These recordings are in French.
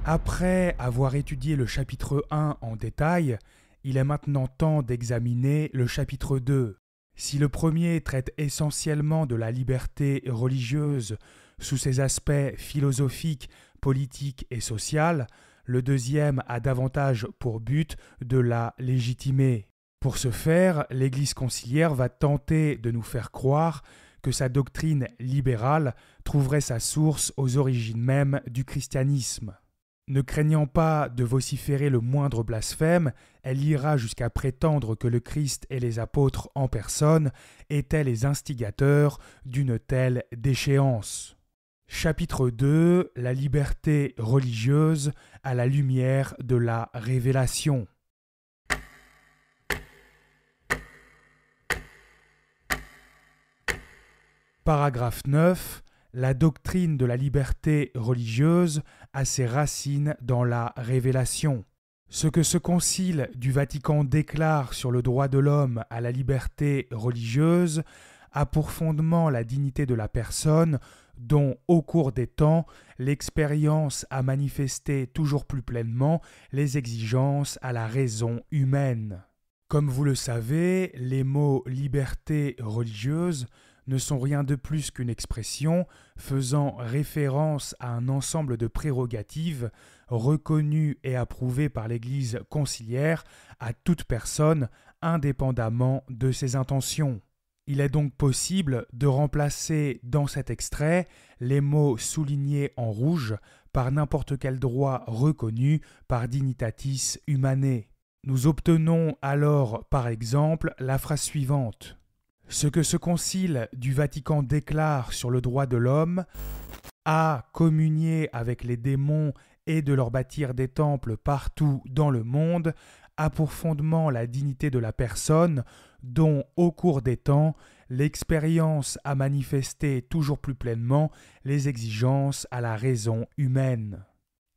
Après avoir étudié le chapitre 1 en détail, il est maintenant temps d'examiner le chapitre 2. Si le premier traite essentiellement de la liberté religieuse sous ses aspects philosophiques, politiques et sociaux, le deuxième a davantage pour but de la légitimer. Pour ce faire, l'Église conciliaire va tenter de nous faire croire que sa doctrine libérale trouverait sa source aux origines mêmes du christianisme. Ne craignant pas de vociférer le moindre blasphème, elle ira jusqu'à prétendre que le Christ et les apôtres en personne étaient les instigateurs d'une telle déchéance. Chapitre 2. La liberté religieuse à la lumière de la révélation. Paragraphe 9. La doctrine de la liberté religieuse a ses racines dans la révélation. Ce que ce concile du Vatican déclare sur le droit de l'homme à la liberté religieuse a pour fondement la dignité de la personne dont, au cours des temps, l'expérience a manifesté toujours plus pleinement les exigences à la raison humaine. Comme vous le savez, les mots « liberté religieuse » ne sont rien de plus qu'une expression faisant référence à un ensemble de prérogatives reconnues et approuvées par l'Église conciliaire à toute personne indépendamment de ses intentions. Il est donc possible de remplacer dans cet extrait les mots soulignés en rouge par n'importe quel droit reconnu par Dignitatis Humanae. Nous obtenons alors par exemple la phrase suivante. Ce que ce concile du Vatican déclare sur le droit de l'homme a communié avec les démons et de leur bâtir des temples partout dans le monde a pour fondement la dignité de la personne dont, au cours des temps, l'expérience a manifesté toujours plus pleinement les exigences à la raison humaine.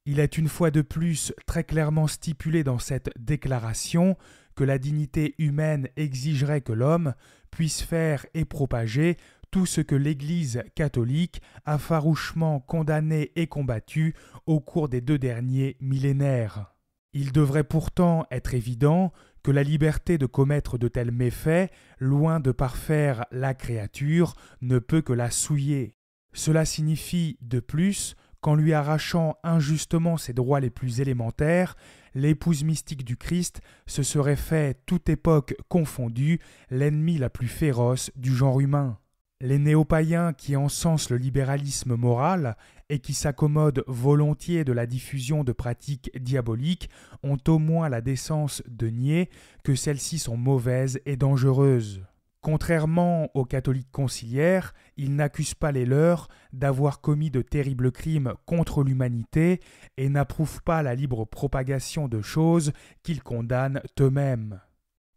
Il est une fois de plus très clairement stipulé dans cette déclaration que la dignité humaine exigerait que l'homme puisse faire et propager tout ce que l'Église catholique a farouchement condamné et combattu au cours des 2 derniers millénaires. Il devrait pourtant être évident que la liberté de commettre de tels méfaits, loin de parfaire la créature, ne peut que la souiller. Cela signifie, de plus, qu'en lui arrachant injustement ses droits les plus élémentaires, l'épouse mystique du Christ se serait fait, toute époque confondue, l'ennemi la plus féroce du genre humain. Les néo-païens qui encensent le libéralisme moral et qui s'accommodent volontiers de la diffusion de pratiques diaboliques ont au moins la décence de nier que celles-ci sont mauvaises et dangereuses. Contrairement aux catholiques conciliaires, ils n'accusent pas les leurs d'avoir commis de terribles crimes contre l'humanité et n'approuvent pas la libre propagation de choses qu'ils condamnent eux-mêmes.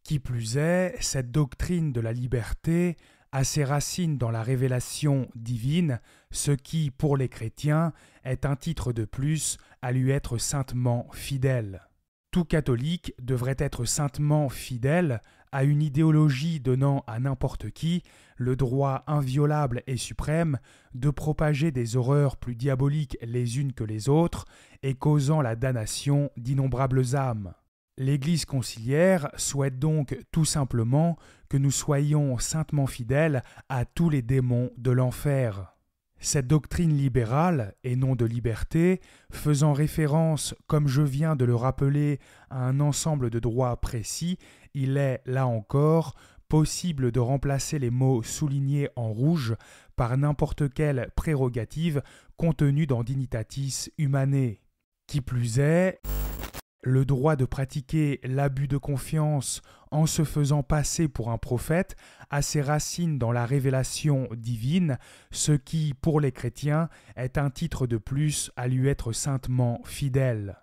Qui plus est, cette doctrine de la liberté a ses racines dans la révélation divine, ce qui, pour les chrétiens, est un titre de plus à lui être saintement fidèle. Tout catholique devrait être saintement fidèle à une idéologie donnant à n'importe qui le droit inviolable et suprême de propager des horreurs plus diaboliques les unes que les autres et causant la damnation d'innombrables âmes. L'Église conciliaire souhaite donc tout simplement que nous soyons saintement fidèles à tous les démons de l'enfer. Cette doctrine libérale, et non de liberté, faisant référence, comme je viens de le rappeler, à un ensemble de droits précis, il est, là encore, possible de remplacer les mots soulignés en rouge par n'importe quelle prérogative contenue dans Dignitatis Humanae. Qui plus est, le droit de pratiquer l'abus de confiance en se faisant passer pour un prophète a ses racines dans la révélation divine, ce qui, pour les chrétiens, est un titre de plus à lui être saintement fidèle.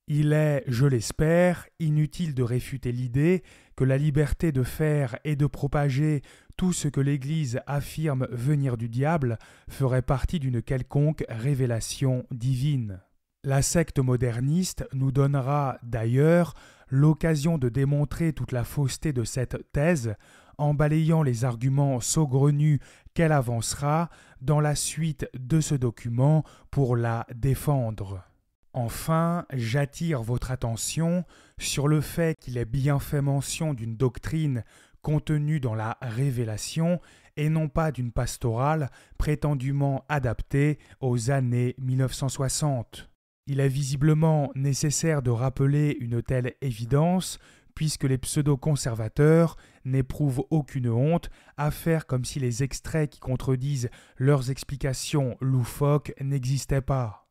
Il est, je l'espère, inutile de réfuter l'idée que la liberté de faire et de propager tout ce que l'Église affirme venir du diable ferait partie d'une quelconque révélation divine. La secte moderniste nous donnera d'ailleurs l'occasion de démontrer toute la fausseté de cette thèse en balayant les arguments saugrenus qu'elle avancera dans la suite de ce document pour la défendre. Enfin, j'attire votre attention sur le fait qu'il est bien fait mention d'une doctrine contenue dans la Révélation et non pas d'une pastorale prétendument adaptée aux années 1960. Il est visiblement nécessaire de rappeler une telle évidence puisque les pseudo-conservateurs n'éprouvent aucune honte à faire comme si les extraits qui contredisent leurs explications loufoques n'existaient pas.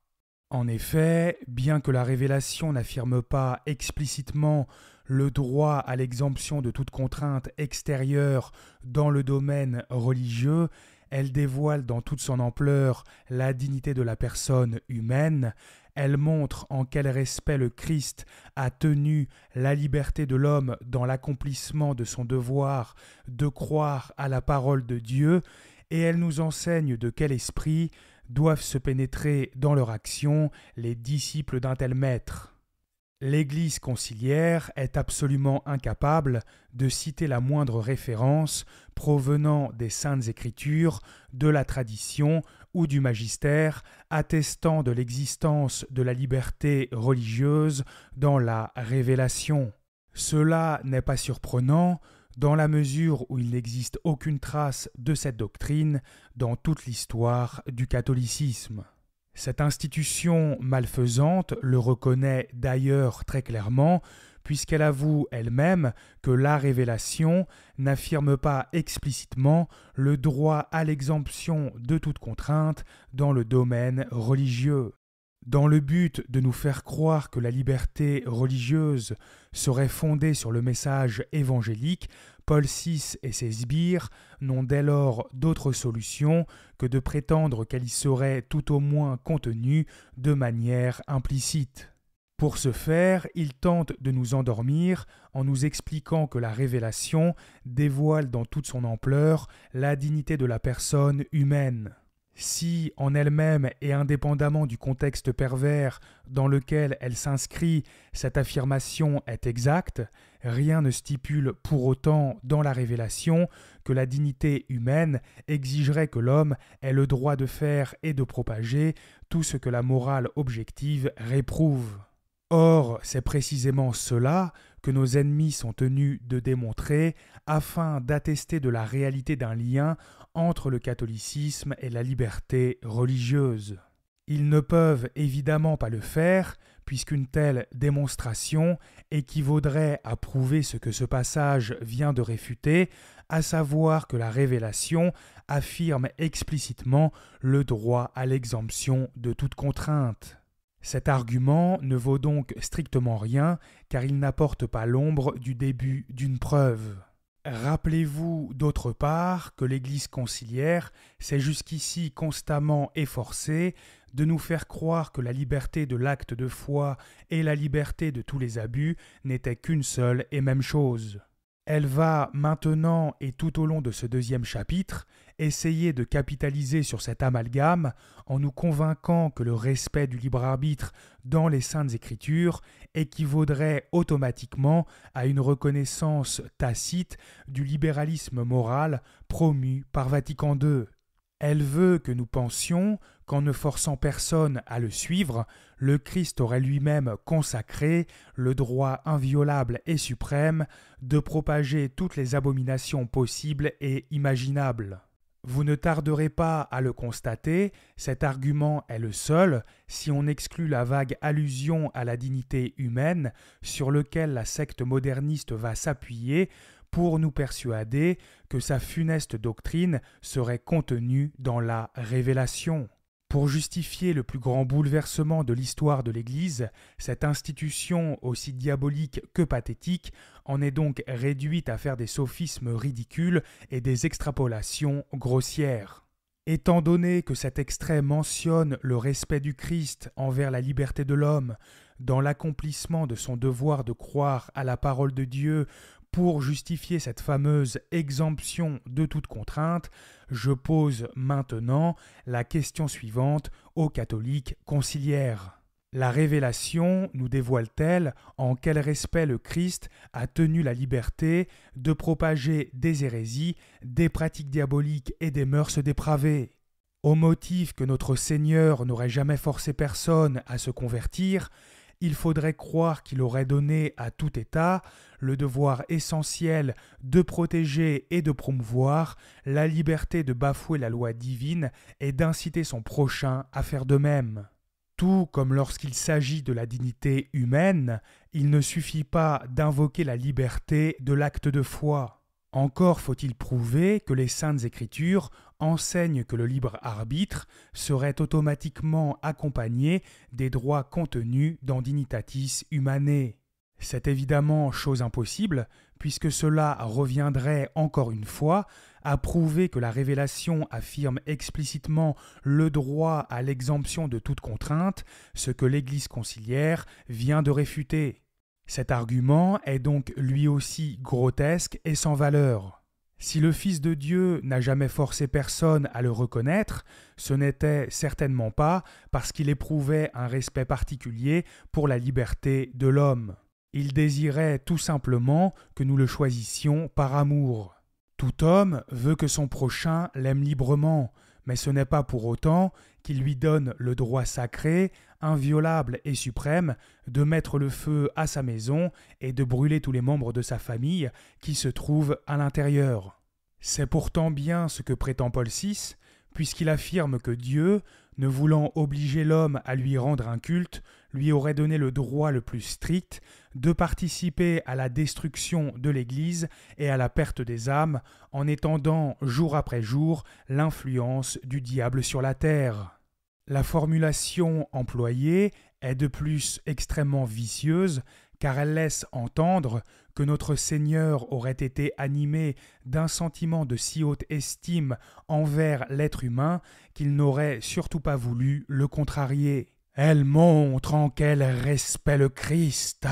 En effet, bien que la Révélation n'affirme pas explicitement le droit à l'exemption de toute contrainte extérieure dans le domaine religieux, elle dévoile dans toute son ampleur la dignité de la personne humaine, elle montre en quel respect le Christ a tenu la liberté de l'homme dans l'accomplissement de son devoir de croire à la parole de Dieu, et elle nous enseigne de quel esprit doivent se pénétrer dans leur action les disciples d'un tel maître. L'Église conciliaire est absolument incapable de citer la moindre référence provenant des Saintes Écritures, de la tradition ou du magistère attestant de l'existence de la liberté religieuse dans la Révélation. Cela n'est pas surprenant dans la mesure où il n'existe aucune trace de cette doctrine dans toute l'histoire du catholicisme. Cette institution malfaisante le reconnaît d'ailleurs très clairement, puisqu'elle avoue elle-même que la Révélation n'affirme pas explicitement le droit à l'exemption de toute contrainte dans le domaine religieux. Dans le but de nous faire croire que la liberté religieuse serait fondée sur le message évangélique, Paul VI et ses sbires n'ont dès lors d'autre solution que de prétendre qu'elle y serait tout au moins contenue de manière implicite. Pour ce faire, ils tentent de nous endormir en nous expliquant que la Révélation dévoile dans toute son ampleur la dignité de la personne humaine. Si, en elle-même et indépendamment du contexte pervers dans lequel elle s'inscrit, cette affirmation est exacte, rien ne stipule pour autant dans la Révélation que la dignité humaine exigerait que l'homme ait le droit de faire et de propager tout ce que la morale objective réprouve. Or, c'est précisément cela que nos ennemis sont tenus de démontrer afin d'attester de la réalité d'un lien entre le catholicisme et la liberté religieuse. Ils ne peuvent évidemment pas le faire, puisqu'une telle démonstration équivaudrait à prouver ce que ce passage vient de réfuter, à savoir que la Révélation affirme explicitement le droit à l'exemption de toute contrainte. Cet argument ne vaut donc strictement rien, car il n'apporte pas l'ombre du début d'une preuve. Rappelez-vous d'autre part que l'Église conciliaire s'est jusqu'ici constamment efforcée de nous faire croire que la liberté de l'acte de foi et la liberté de tous les abus n'étaient qu'une seule et même chose. Elle va maintenant et tout au long de ce deuxième chapitre essayer de capitaliser sur cet amalgame en nous convainquant que le respect du libre arbitre dans les Saintes Écritures équivaudrait automatiquement à une reconnaissance tacite du libéralisme moral promu par Vatican II. Elle veut que nous pensions qu'en ne forçant personne à le suivre, le Christ aurait lui-même consacré le droit inviolable et suprême de propager toutes les abominations possibles et imaginables. Vous ne tarderez pas à le constater, cet argument est le seul, si on exclut la vague allusion à la dignité humaine sur lequel la secte moderniste va s'appuyer pour nous persuader que sa funeste doctrine serait contenue dans la Révélation. Pour justifier le plus grand bouleversement de l'histoire de l'Église, cette institution aussi diabolique que pathétique en est donc réduite à faire des sophismes ridicules et des extrapolations grossières. Étant donné que cet extrait mentionne le respect du Christ envers la liberté de l'homme dans l'accomplissement de son devoir de croire à la parole de Dieu pour justifier cette fameuse exemption de toute contrainte, je pose maintenant la question suivante aux catholiques conciliaires. La Révélation nous dévoile-t-elle en quel respect le Christ a tenu la liberté de propager des hérésies, des pratiques diaboliques et des mœurs dépravées ? Au motif que notre Seigneur n'aurait jamais forcé personne à se convertir, il faudrait croire qu'il aurait donné à tout État le devoir essentiel de protéger et de promouvoir la liberté de bafouer la loi divine et d'inciter son prochain à faire de même. Tout comme lorsqu'il s'agit de la dignité humaine, il ne suffit pas d'invoquer la liberté de l'acte de foi. Encore faut-il prouver que les Saintes Écritures enseignent que le libre arbitre serait automatiquement accompagné des droits contenus dans Dignitatis Humanae. C'est évidemment chose impossible, puisque cela reviendrait encore une fois à prouver que la révélation affirme explicitement le droit à l'exemption de toute contrainte, ce que l'Église conciliaire vient de réfuter. Cet argument est donc lui aussi grotesque et sans valeur. Si le Fils de Dieu n'a jamais forcé personne à le reconnaître, ce n'était certainement pas parce qu'il éprouvait un respect particulier pour la liberté de l'homme. Il désirait tout simplement que nous le choisissions par amour. Tout homme veut que son prochain l'aime librement, mais ce n'est pas pour autant qu'il lui donne le droit sacré, inviolable et suprême de mettre le feu à sa maison et de brûler tous les membres de sa famille qui se trouvent à l'intérieur. C'est pourtant bien ce que prétend Paul VI, puisqu'il affirme que Dieu, ne voulant obliger l'homme à lui rendre un culte, lui aurait donné le droit le plus strict de participer à la destruction de l'Église et à la perte des âmes en étendant jour après jour l'influence du diable sur la terre. La formulation employée est de plus extrêmement vicieuse car elle laisse entendre que notre Seigneur aurait été animé d'un sentiment de si haute estime envers l'être humain qu'il n'aurait surtout pas voulu le contrarier. Elle montre en quel respect le Christ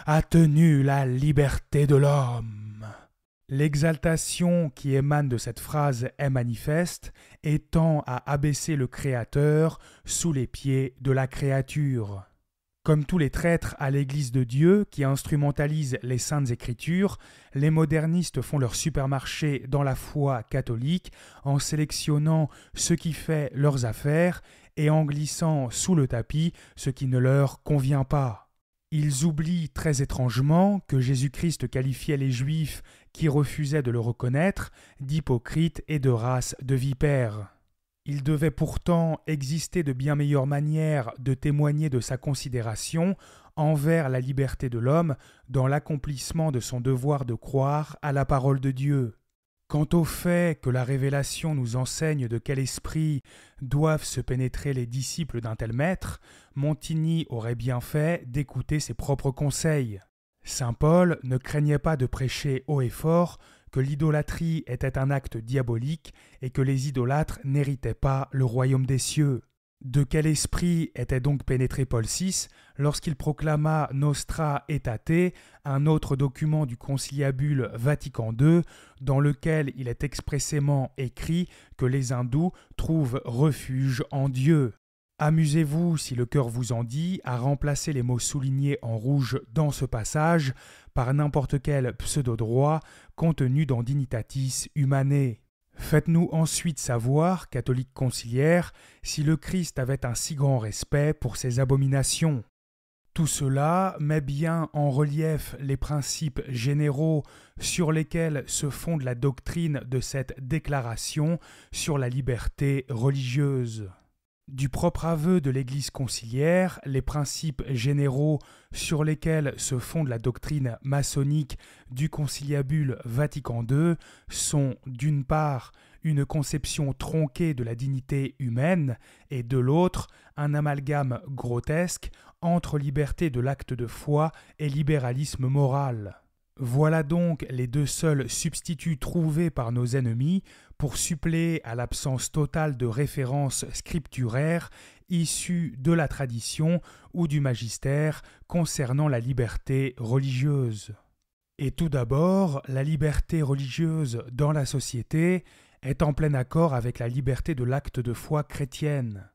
a tenu la liberté de l'homme. L'exaltation qui émane de cette phrase est manifeste et tend à abaisser le Créateur sous les pieds de la créature. Comme tous les traîtres à l'Église de Dieu qui instrumentalisent les Saintes Écritures, les modernistes font leur supermarché dans la foi catholique en sélectionnant ce qui fait leurs affaires et en glissant sous le tapis ce qui ne leur convient pas. Ils oublient très étrangement que Jésus-Christ qualifiait les Juifs qui refusaient de le reconnaître d'hypocrites et de race de vipères. Il devait pourtant exister de bien meilleures manières de témoigner de sa considération envers la liberté de l'homme dans l'accomplissement de son devoir de croire à la parole de Dieu. Quant au fait que la révélation nous enseigne de quel esprit doivent se pénétrer les disciples d'un tel maître, Montigny aurait bien fait d'écouter ses propres conseils. Saint Paul ne craignait pas de prêcher haut et fort que l'idolâtrie était un acte diabolique et que les idolâtres n'héritaient pas le royaume des cieux. De quel esprit était donc pénétré Paul VI lorsqu'il proclama Nostra Aetate, un autre document du conciliabule Vatican II, dans lequel il est expressément écrit que les hindous trouvent refuge en Dieu? Amusez-vous, si le cœur vous en dit, à remplacer les mots soulignés en rouge dans ce passage par n'importe quel pseudo-droit contenu dans Dignitatis Humanae. Faites-nous ensuite savoir, catholiques conciliaires, si le Christ avait un si grand respect pour ces abominations. Tout cela met bien en relief les principes généraux sur lesquels se fonde la doctrine de cette déclaration sur la liberté religieuse. Du propre aveu de l'Église conciliaire, les principes généraux sur lesquels se fonde la doctrine maçonnique du conciliabule Vatican II sont d'une part une conception tronquée de la dignité humaine et de l'autre un amalgame grotesque entre liberté de l'acte de foi et libéralisme moral. Voilà donc les deux seuls substituts trouvés par nos ennemis pour suppléer à l'absence totale de références scripturaires issues de la tradition ou du magistère concernant la liberté religieuse. Et tout d'abord, la liberté religieuse dans la société est en plein accord avec la liberté de l'acte de foi chrétienne.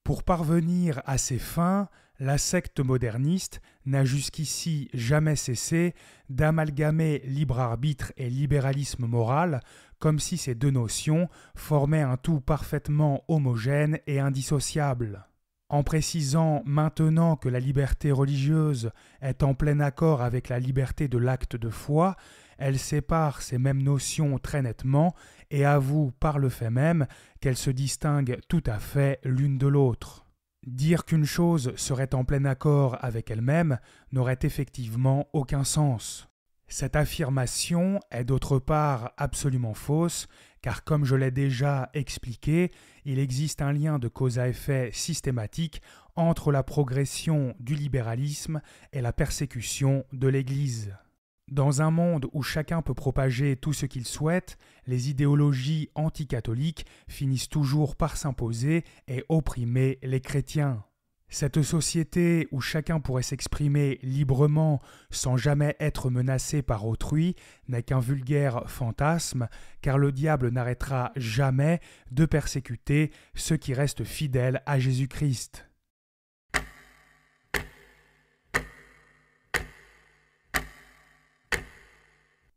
Pour parvenir à ces fins, la secte moderniste n'a jusqu'ici jamais cessé d'amalgamer libre arbitre et libéralisme moral comme si ces deux notions formaient un tout parfaitement homogène et indissociable. En précisant maintenant que la liberté religieuse est en plein accord avec la liberté de l'acte de foi, elle sépare ces mêmes notions très nettement et avoue par le fait même qu'elles se distinguent tout à fait l'une de l'autre. Dire qu'une chose serait en plein accord avec elle-même n'aurait effectivement aucun sens. Cette affirmation est d'autre part absolument fausse, car comme je l'ai déjà expliqué, il existe un lien de cause à effet systématique entre la progression du libéralisme et la persécution de l'Église. Dans un monde où chacun peut propager tout ce qu'il souhaite, les idéologies anticatholiques finissent toujours par s'imposer et opprimer les chrétiens. Cette société où chacun pourrait s'exprimer librement sans jamais être menacé par autrui n'est qu'un vulgaire fantasme, car le diable n'arrêtera jamais de persécuter ceux qui restent fidèles à Jésus-Christ.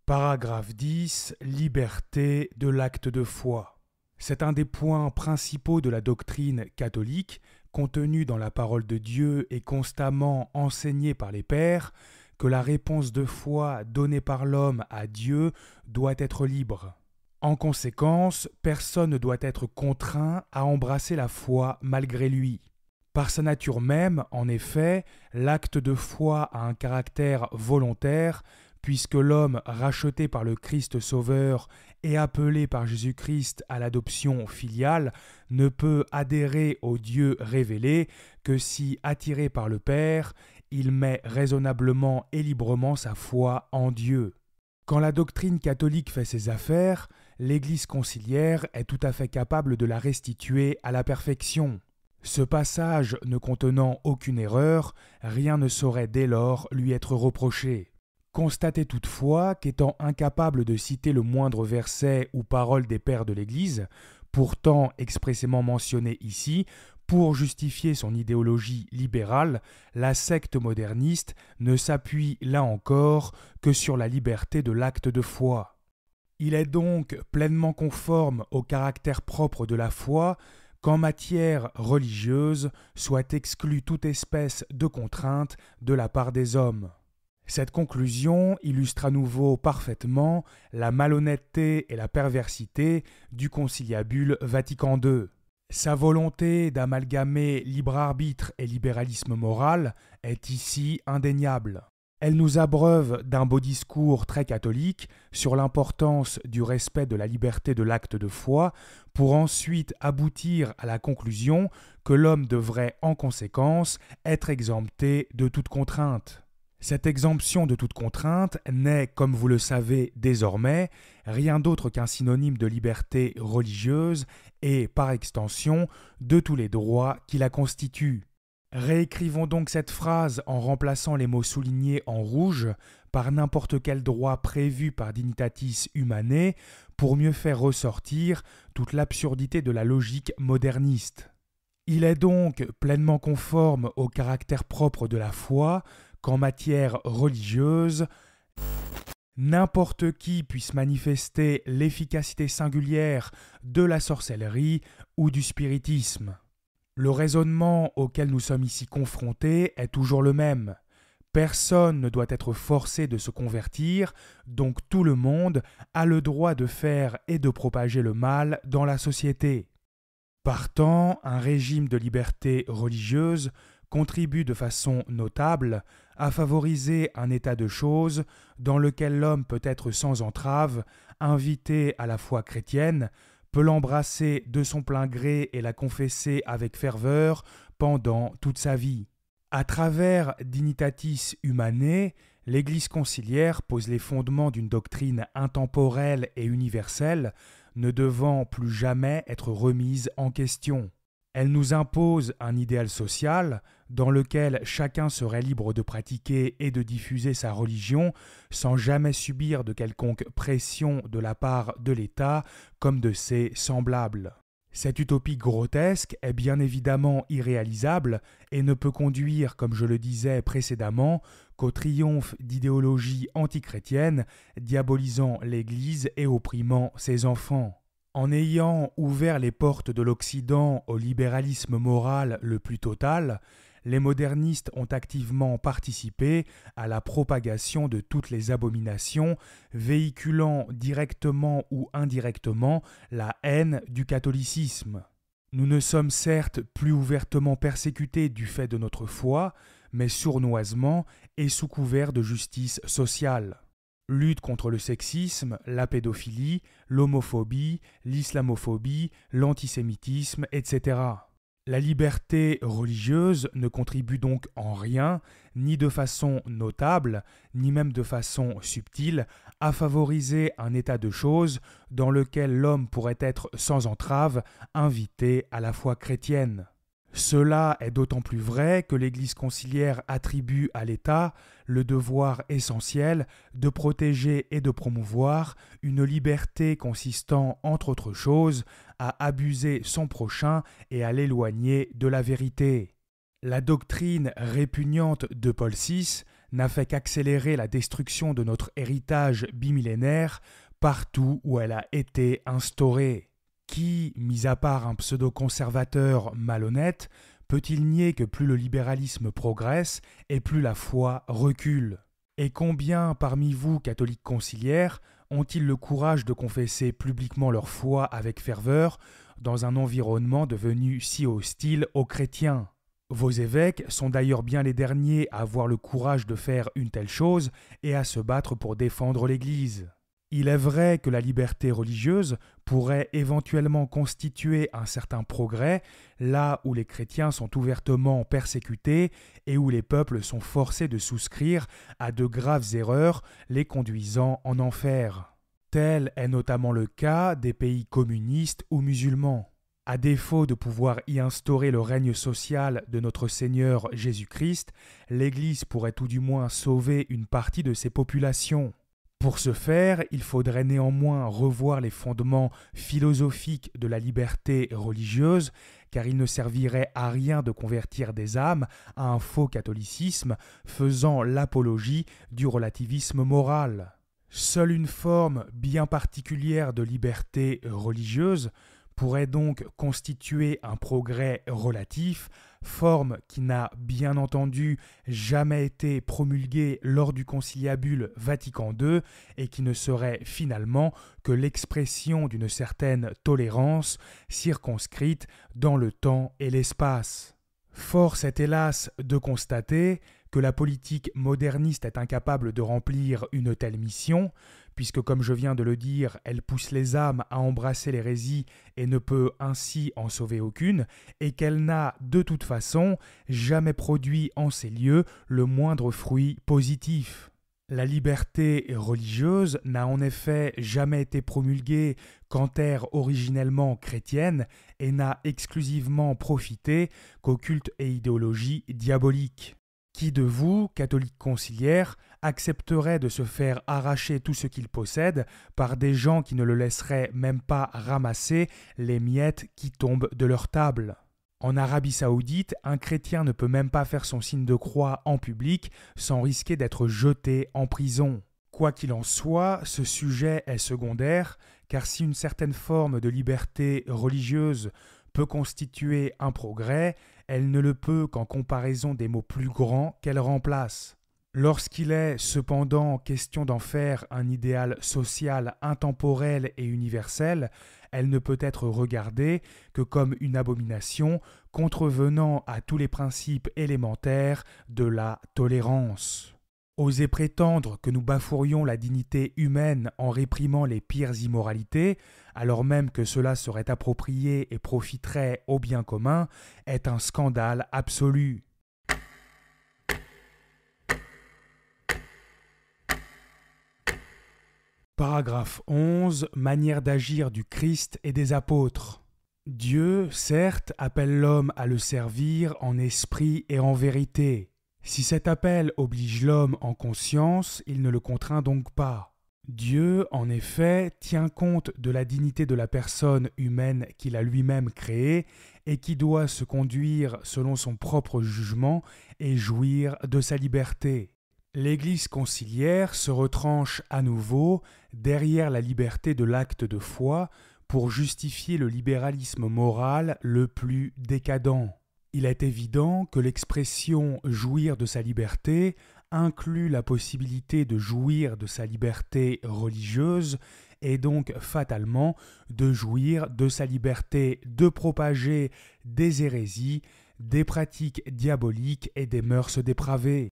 Paragraphe 10. Liberté de l'acte de foi. C'est un des points principaux de la doctrine catholique, contenu dans la parole de Dieu et constamment enseigné par les pères, que la réponse de foi donnée par l'homme à Dieu doit être libre. En conséquence, personne ne doit être contraint à embrasser la foi malgré lui. Par sa nature même, en effet, l'acte de foi a un caractère volontaire, puisque l'homme racheté par le Christ Sauveur et appelé par Jésus-Christ à l'adoption filiale ne peut adhérer au Dieu révélé que si, attiré par le Père, il met raisonnablement et librement sa foi en Dieu. Quand la doctrine catholique fait ses affaires, l'Église conciliaire est tout à fait capable de la restituer à la perfection. Ce passage ne contenant aucune erreur, rien ne saurait dès lors lui être reproché. Constatez toutefois qu'étant incapable de citer le moindre verset ou parole des pères de l'Église, pourtant expressément mentionné ici, pour justifier son idéologie libérale, la secte moderniste ne s'appuie là encore que sur la liberté de l'acte de foi. Il est donc pleinement conforme au caractère propre de la foi qu'en matière religieuse soit exclue toute espèce de contrainte de la part des hommes. Cette conclusion illustre à nouveau parfaitement la malhonnêteté et la perversité du conciliabule Vatican II. Sa volonté d'amalgamer libre arbitre et libéralisme moral est ici indéniable. Elle nous abreuve d'un beau discours très catholique sur l'importance du respect de la liberté de l'acte de foi pour ensuite aboutir à la conclusion que l'homme devrait en conséquence être exempté de toute contrainte. Cette exemption de toute contrainte n'est, comme vous le savez désormais, rien d'autre qu'un synonyme de liberté religieuse et, par extension, de tous les droits qui la constituent. Réécrivons donc cette phrase en remplaçant les mots soulignés en rouge par n'importe quel droit prévu par Dignitatis Humanae pour mieux faire ressortir toute l'absurdité de la logique moderniste. Il est donc pleinement conforme au caractère propre de la foi qu'en matière religieuse, n'importe qui puisse manifester l'efficacité singulière de la sorcellerie ou du spiritisme. Le raisonnement auquel nous sommes ici confrontés est toujours le même. Personne ne doit être forcé de se convertir, donc tout le monde a le droit de faire et de propager le mal dans la société. Partant, un régime de liberté religieuse contribue de façon notable à favoriser un état de choses dans lequel l'homme peut être sans entrave, invité à la foi chrétienne, peut l'embrasser de son plein gré et la confesser avec ferveur pendant toute sa vie. À travers Dignitatis Humanae, l'Église conciliaire pose les fondements d'une doctrine intemporelle et universelle, ne devant plus jamais être remise en question. Elle nous impose un idéal social dans lequel chacun serait libre de pratiquer et de diffuser sa religion sans jamais subir de quelconque pression de la part de l'État comme de ses semblables. Cette utopie grotesque est bien évidemment irréalisable et ne peut conduire, comme je le disais précédemment, qu'au triomphe d'idéologies antichrétiennes, diabolisant l'Église et opprimant ses enfants. En ayant ouvert les portes de l'Occident au libéralisme moral le plus total, les modernistes ont activement participé à la propagation de toutes les abominations, véhiculant directement ou indirectement la haine du catholicisme. Nous ne sommes certes plus ouvertement persécutés du fait de notre foi, mais sournoisement et sous couvert de justice sociale. Lutte contre le sexisme, la pédophilie, l'homophobie, l'islamophobie, l'antisémitisme, etc. La liberté religieuse ne contribue donc en rien, ni de façon notable, ni même de façon subtile, à favoriser un état de choses dans lequel l'homme pourrait être sans entrave invité à la foi chrétienne. Cela est d'autant plus vrai que l'Église conciliaire attribue à l'État le devoir essentiel de protéger et de promouvoir une liberté consistant, entre autres choses, à abuser son prochain et à l'éloigner de la vérité. La doctrine répugnante de Paul VI n'a fait qu'accélérer la destruction de notre héritage bimillénaire partout où elle a été instaurée. Qui, mis à part un pseudo-conservateur malhonnête, peut-il nier que plus le libéralisme progresse et plus la foi recule? Et combien parmi vous, catholiques conciliaires, ont-ils le courage de confesser publiquement leur foi avec ferveur dans un environnement devenu si hostile aux chrétiens? Vos évêques sont d'ailleurs bien les derniers à avoir le courage de faire une telle chose et à se battre pour défendre l'Église. Il est vrai que la liberté religieuse pourrait éventuellement constituer un certain progrès là où les chrétiens sont ouvertement persécutés et où les peuples sont forcés de souscrire à de graves erreurs les conduisant en enfer. Tel est notamment le cas des pays communistes ou musulmans. À défaut de pouvoir y instaurer le règne social de notre Seigneur Jésus-Christ, l'Église pourrait tout du moins sauver une partie de ses populations. Pour ce faire, il faudrait néanmoins revoir les fondements philosophiques de la liberté religieuse, car il ne servirait à rien de convertir des âmes à un faux catholicisme faisant l'apologie du relativisme moral. Seule une forme bien particulière de liberté religieuse pourrait donc constituer un progrès relatif, forme qui n'a bien entendu jamais été promulguée lors du conciliabule Vatican II et qui ne serait finalement que l'expression d'une certaine tolérance circonscrite dans le temps et l'espace. Force est hélas de constater que la politique moderniste est incapable de remplir une telle mission, puisque comme je viens de le dire, elle pousse les âmes à embrasser l'hérésie et ne peut ainsi en sauver aucune, et qu'elle n'a de toute façon jamais produit en ces lieux le moindre fruit positif. La liberté religieuse n'a en effet jamais été promulguée qu'en terre originellement chrétienne et n'a exclusivement profité qu'aux cultes et idéologies diaboliques. Qui de vous, catholiques conciliaires, accepterait de se faire arracher tout ce qu'il possède par des gens qui ne le laisseraient même pas ramasser les miettes qui tombent de leur table? En Arabie Saoudite, un chrétien ne peut même pas faire son signe de croix en public sans risquer d'être jeté en prison. Quoi qu'il en soit, ce sujet est secondaire, car si une certaine forme de liberté religieuse peut constituer un progrès, elle ne le peut qu'en comparaison des maux plus grands qu'elle remplace. Lorsqu'il est cependant question d'en faire un idéal social intemporel et universel, elle ne peut être regardée que comme une abomination contrevenant à tous les principes élémentaires de la tolérance. Oser prétendre que nous bafouerions la dignité humaine en réprimant les pires immoralités, alors même que cela serait approprié et profiterait au bien commun, est un scandale absolu. Paragraphe 11. Manière d'agir du Christ et des apôtres. Dieu, certes, appelle l'homme à le servir en esprit et en vérité. Si cet appel oblige l'homme en conscience, il ne le contraint donc pas. Dieu, en effet, tient compte de la dignité de la personne humaine qu'il a lui-même créée et qui doit se conduire selon son propre jugement et jouir de sa liberté. L'Église conciliaire se retranche à nouveau derrière la liberté de l'acte de foi pour justifier le libéralisme moral le plus décadent. Il est évident que l'expression « jouir de sa liberté » inclut la possibilité de jouir de sa liberté religieuse et donc fatalement de jouir de sa liberté de propager des hérésies, des pratiques diaboliques et des mœurs dépravées.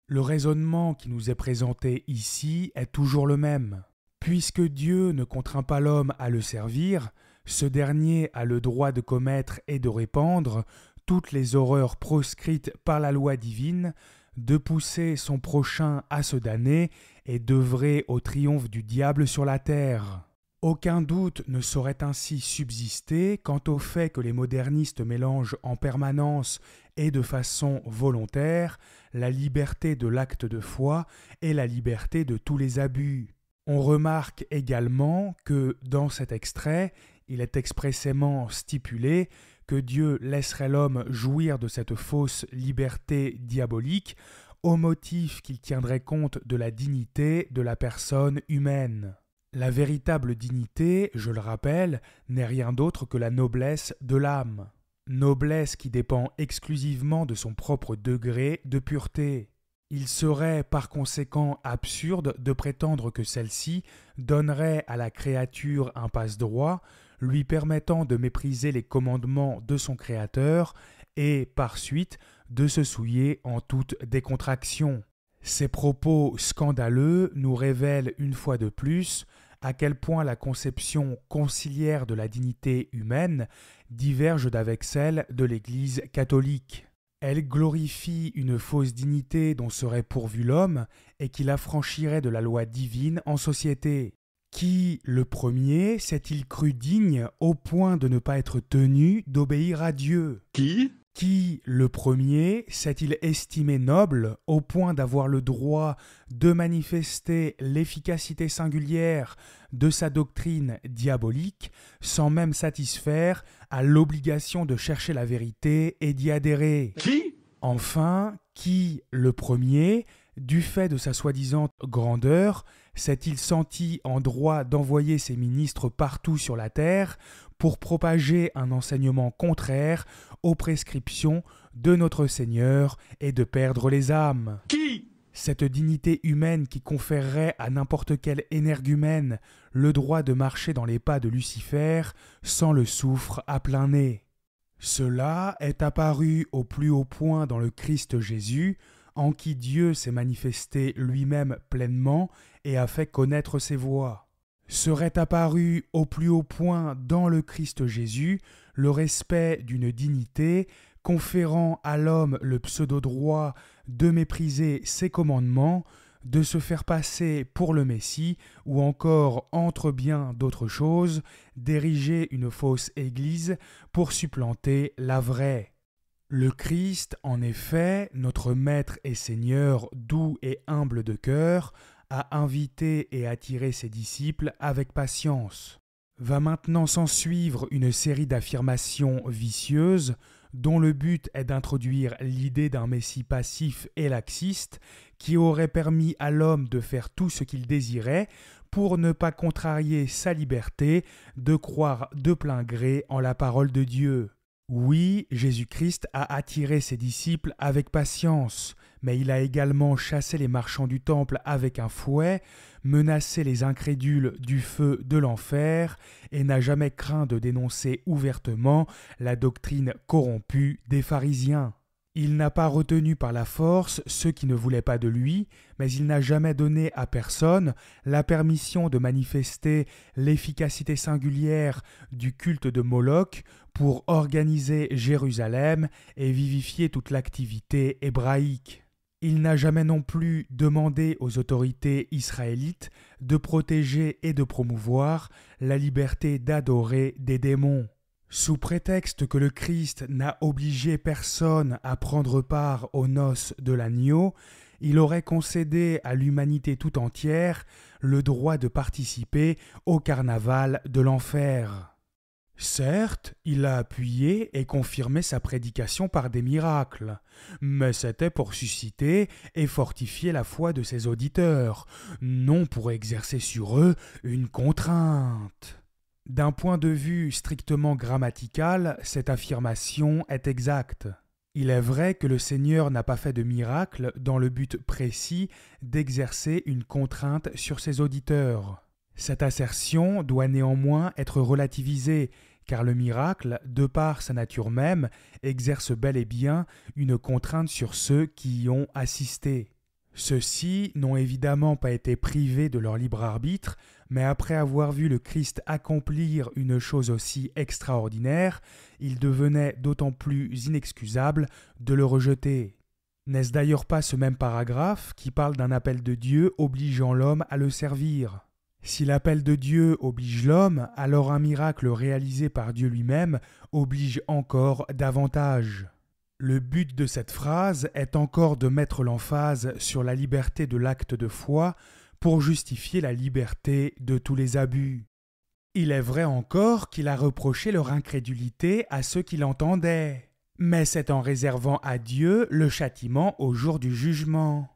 Le raisonnement qui nous est présenté ici est toujours le même. Puisque Dieu ne contraint pas l'homme à le servir, ce dernier a le droit de commettre et de répandre toutes les horreurs proscrites par la loi divine, de pousser son prochain à se damner et d'œuvrer au triomphe du diable sur la terre. Aucun doute ne saurait ainsi subsister quant au fait que les modernistes mélangent en permanence et de façon volontaire la liberté de l'acte de foi et la liberté de tous les abus. On remarque également que, dans cet extrait, il est expressément stipulé que Dieu laisserait l'homme jouir de cette fausse liberté diabolique au motif qu'il tiendrait compte de la dignité de la personne humaine. La véritable dignité, je le rappelle, n'est rien d'autre que la noblesse de l'âme. Noblesse qui dépend exclusivement de son propre degré de pureté. Il serait par conséquent absurde de prétendre que celle-ci donnerait à la créature un passe-droit, lui permettant de mépriser les commandements de son Créateur et, par suite, de se souiller en toute décontraction. Ces propos scandaleux nous révèlent une fois de plus à quel point la conception conciliaire de la dignité humaine diverge d'avec celle de l'Église catholique. Elle glorifie une fausse dignité dont serait pourvu l'homme et qui l'affranchirait de la loi divine en société. Qui, le premier, s'est-il cru digne au point de ne pas être tenu d'obéir à Dieu ? Qui, le premier, s'est-il estimé noble au point d'avoir le droit de manifester l'efficacité singulière de sa doctrine diabolique sans même satisfaire à l'obligation de chercher la vérité et d'y adhérer ? Enfin, qui, le premier, du fait de sa soi-disant grandeur, s'est-il senti en droit d'envoyer ses ministres partout sur la terre pour propager un enseignement contraire aux prescriptions de notre Seigneur et de perdre les âmes ? Cette dignité humaine qui conférerait à n'importe quel énergumène le droit de marcher dans les pas de Lucifer sans le soufre à plein nez. Cela est apparu au plus haut point dans le Christ Jésus, en qui Dieu s'est manifesté lui-même pleinement et a fait connaître ses voies. Serait apparu au plus haut point dans le Christ Jésus le respect d'une dignité conférant à l'homme le pseudo-droit de mépriser ses commandements, de se faire passer pour le Messie ou encore, entre bien d'autres choses, d'ériger une fausse Église pour supplanter la vraie. Le Christ, en effet, notre Maître et Seigneur doux et humble de cœur, a invité et attiré ses disciples avec patience. Va maintenant s'ensuivre une série d'affirmations vicieuses dont le but est d'introduire l'idée d'un Messie passif et laxiste qui aurait permis à l'homme de faire tout ce qu'il désirait pour ne pas contrarier sa liberté de croire de plein gré en la parole de Dieu. Oui, Jésus-Christ a attiré ses disciples avec patience, mais il a également chassé les marchands du temple avec un fouet, menacé les incrédules du feu de l'enfer et n'a jamais craint de dénoncer ouvertement la doctrine corrompue des pharisiens. Il n'a pas retenu par la force ceux qui ne voulaient pas de lui, mais il n'a jamais donné à personne la permission de manifester l'efficacité singulière du culte de Moloch pour organiser Jérusalem et vivifier toute l'activité hébraïque. Il n'a jamais non plus demandé aux autorités israélites de protéger et de promouvoir la liberté d'adorer des démons. Sous prétexte que le Christ n'a obligé personne à prendre part aux noces de l'agneau, il aurait concédé à l'humanité tout entière le droit de participer au carnaval de l'enfer. Certes, il a appuyé et confirmé sa prédication par des miracles, mais c'était pour susciter et fortifier la foi de ses auditeurs, non pour exercer sur eux une contrainte. D'un point de vue strictement grammatical, cette affirmation est exacte. Il est vrai que le Seigneur n'a pas fait de miracle dans le but précis d'exercer une contrainte sur ses auditeurs. Cette assertion doit néanmoins être relativisée, car le miracle, de par sa nature même, exerce bel et bien une contrainte sur ceux qui y ont assisté. Ceux-ci n'ont évidemment pas été privés de leur libre arbitre, mais après avoir vu le Christ accomplir une chose aussi extraordinaire, il devenait d'autant plus inexcusable de le rejeter. N'est-ce d'ailleurs pas ce même paragraphe qui parle d'un appel de Dieu obligeant l'homme à le servir ? Si l'appel de Dieu oblige l'homme, alors un miracle réalisé par Dieu lui-même oblige encore davantage. Le but de cette phrase est encore de mettre l'emphase sur la liberté de l'acte de foi pour justifier la liberté de tous les abus. Il est vrai encore qu'il a reproché leur incrédulité à ceux qui l'entendaient, mais c'est en réservant à Dieu le châtiment au jour du jugement.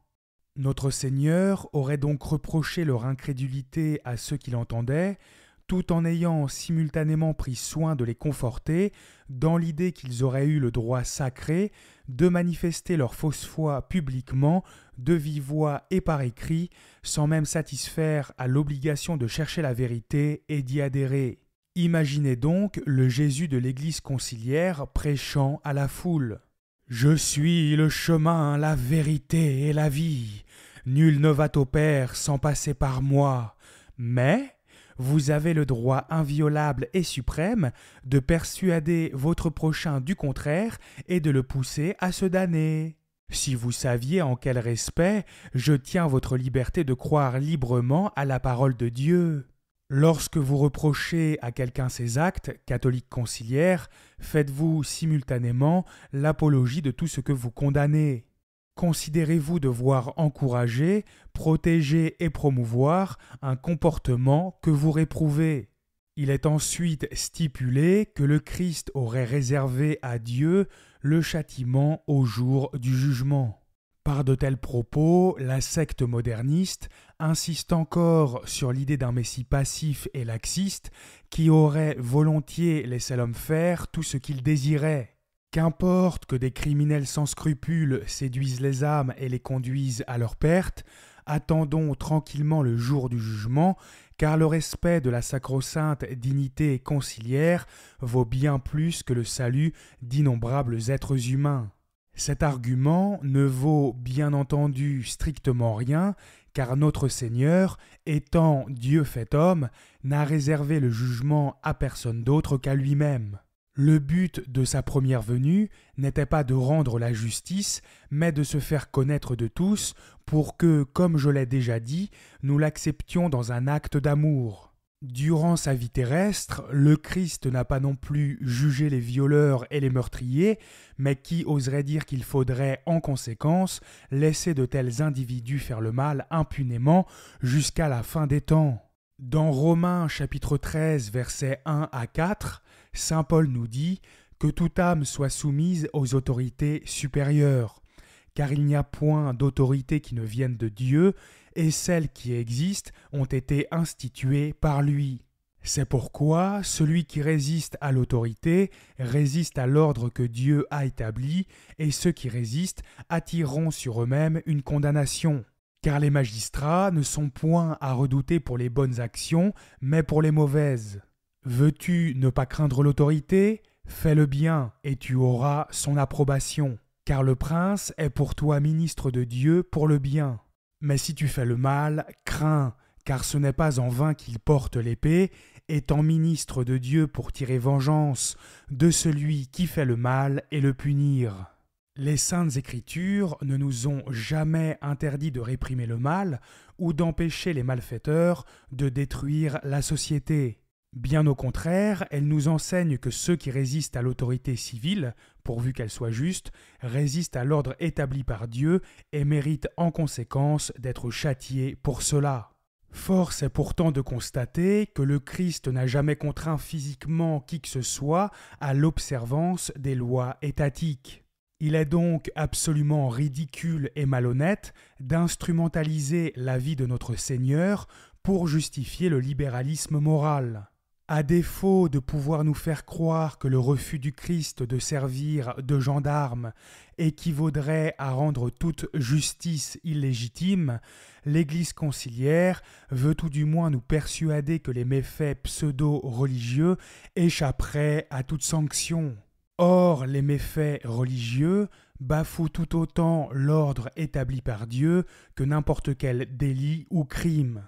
Notre Seigneur aurait donc reproché leur incrédulité à ceux qui l'entendaient, tout en ayant simultanément pris soin de les conforter dans l'idée qu'ils auraient eu le droit sacré de manifester leur fausse foi publiquement, de vive voix et par écrit, sans même satisfaire à l'obligation de chercher la vérité et d'y adhérer. Imaginez donc le Jésus de l'Église conciliaire prêchant à la foule. « Je suis le chemin, la vérité et la vie. Nul ne va au Père sans passer par moi. Mais vous avez le droit inviolable et suprême de persuader votre prochain du contraire et de le pousser à se damner. Si vous saviez en quel respect je tiens votre liberté de croire librement à la parole de Dieu. Lorsque vous reprochez à quelqu'un ses actes, catholiques conciliaires, faites-vous simultanément l'apologie de tout ce que vous condamnez. Considérez-vous devoir encourager, protéger et promouvoir un comportement que vous réprouvez. Il est ensuite stipulé que le Christ aurait réservé à Dieu le châtiment au jour du jugement. Par de tels propos, la secte moderniste insiste encore sur l'idée d'un Messie passif et laxiste qui aurait volontiers laissé l'homme faire tout ce qu'il désirait. Qu'importe que des criminels sans scrupules séduisent les âmes et les conduisent à leur perte, attendons tranquillement le jour du jugement, car le respect de la sacro-sainte dignité conciliaire vaut bien plus que le salut d'innombrables êtres humains. Cet argument ne vaut bien entendu strictement rien, car notre Seigneur, étant Dieu fait homme, n'a réservé le jugement à personne d'autre qu'à lui-même. Le but de sa première venue n'était pas de rendre la justice, mais de se faire connaître de tous pour que, comme je l'ai déjà dit, nous l'acceptions dans un acte d'amour. Durant sa vie terrestre, le Christ n'a pas non plus jugé les violeurs et les meurtriers, mais qui oserait dire qu'il faudrait, en conséquence, laisser de tels individus faire le mal impunément jusqu'à la fin des temps. Dans Romains chapitre 13, versets 1 à 4, saint Paul nous dit que toute âme soit soumise aux autorités supérieures, car il n'y a point d'autorité qui ne vienne de Dieu, et celles qui existent ont été instituées par lui. C'est pourquoi celui qui résiste à l'autorité résiste à l'ordre que Dieu a établi, et ceux qui résistent attireront sur eux-mêmes une condamnation. Car les magistrats ne sont point à redouter pour les bonnes actions, mais pour les mauvaises. Veux-tu ne pas craindre l'autorité ? Fais le bien, et tu auras son approbation. Car le prince est pour toi ministre de Dieu pour le bien. Mais si tu fais le mal, crains, car ce n'est pas en vain qu'il porte l'épée, étant ministre de Dieu pour tirer vengeance de celui qui fait le mal et le punir. Les Saintes Écritures ne nous ont jamais interdit de réprimer le mal ou d'empêcher les malfaiteurs de détruire la société. Bien au contraire, elle nous enseigne que ceux qui résistent à l'autorité civile, pourvu qu'elle soit juste, résistent à l'ordre établi par Dieu et méritent en conséquence d'être châtiés pour cela. Force est pourtant de constater que le Christ n'a jamais contraint physiquement qui que ce soit à l'observance des lois étatiques. Il est donc absolument ridicule et malhonnête d'instrumentaliser la vie de notre Seigneur pour justifier le libéralisme moral. À défaut de pouvoir nous faire croire que le refus du Christ de servir de gendarme équivaudrait à rendre toute justice illégitime, l'Église conciliaire veut tout du moins nous persuader que les méfaits pseudo-religieux échapperaient à toute sanction. Or, les méfaits religieux bafouent tout autant l'ordre établi par Dieu que n'importe quel délit ou crime.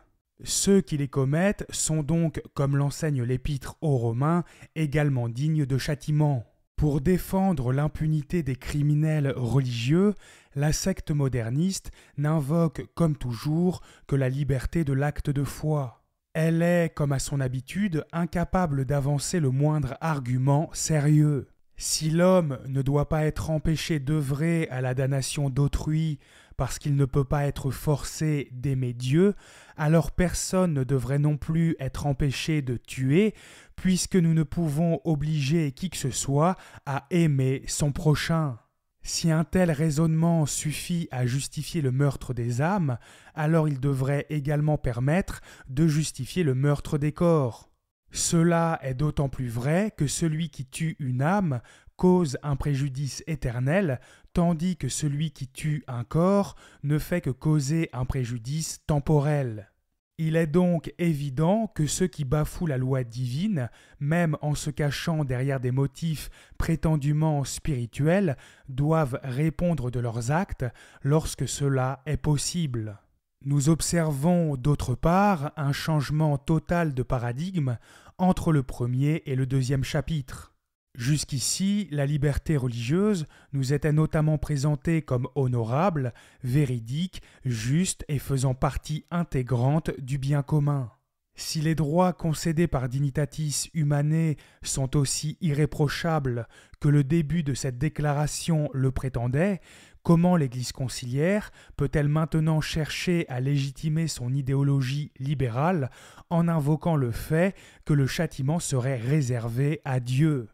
Ceux qui les commettent sont donc, comme l'enseigne l'Épître aux Romains, également dignes de châtiment. Pour défendre l'impunité des criminels religieux, la secte moderniste n'invoque, comme toujours, que la liberté de l'acte de foi. Elle est, comme à son habitude, incapable d'avancer le moindre argument sérieux. Si l'homme ne doit pas être empêché d'œuvrer à la damnation d'autrui parce qu'il ne peut pas être forcé d'aimer Dieu, alors personne ne devrait non plus être empêché de tuer, puisque nous ne pouvons obliger qui que ce soit à aimer son prochain. Si un tel raisonnement suffit à justifier le meurtre des âmes, alors il devrait également permettre de justifier le meurtre des corps. Cela est d'autant plus vrai que celui qui tue une âme cause un préjudice éternel, tandis que celui qui tue un corps ne fait que causer un préjudice temporel. Il est donc évident que ceux qui bafouent la loi divine, même en se cachant derrière des motifs prétendument spirituels, doivent répondre de leurs actes lorsque cela est possible. Nous observons d'autre part un changement total de paradigme entre le premier et le deuxième chapitre. Jusqu'ici, la liberté religieuse nous était notamment présentée comme honorable, véridique, juste et faisant partie intégrante du bien commun. Si les droits concédés par Dignitatis Humanae sont aussi irréprochables que le début de cette déclaration le prétendait, comment l'Église conciliaire peut-elle maintenant chercher à légitimer son idéologie libérale en invoquant le fait que le châtiment serait réservé à Dieu ?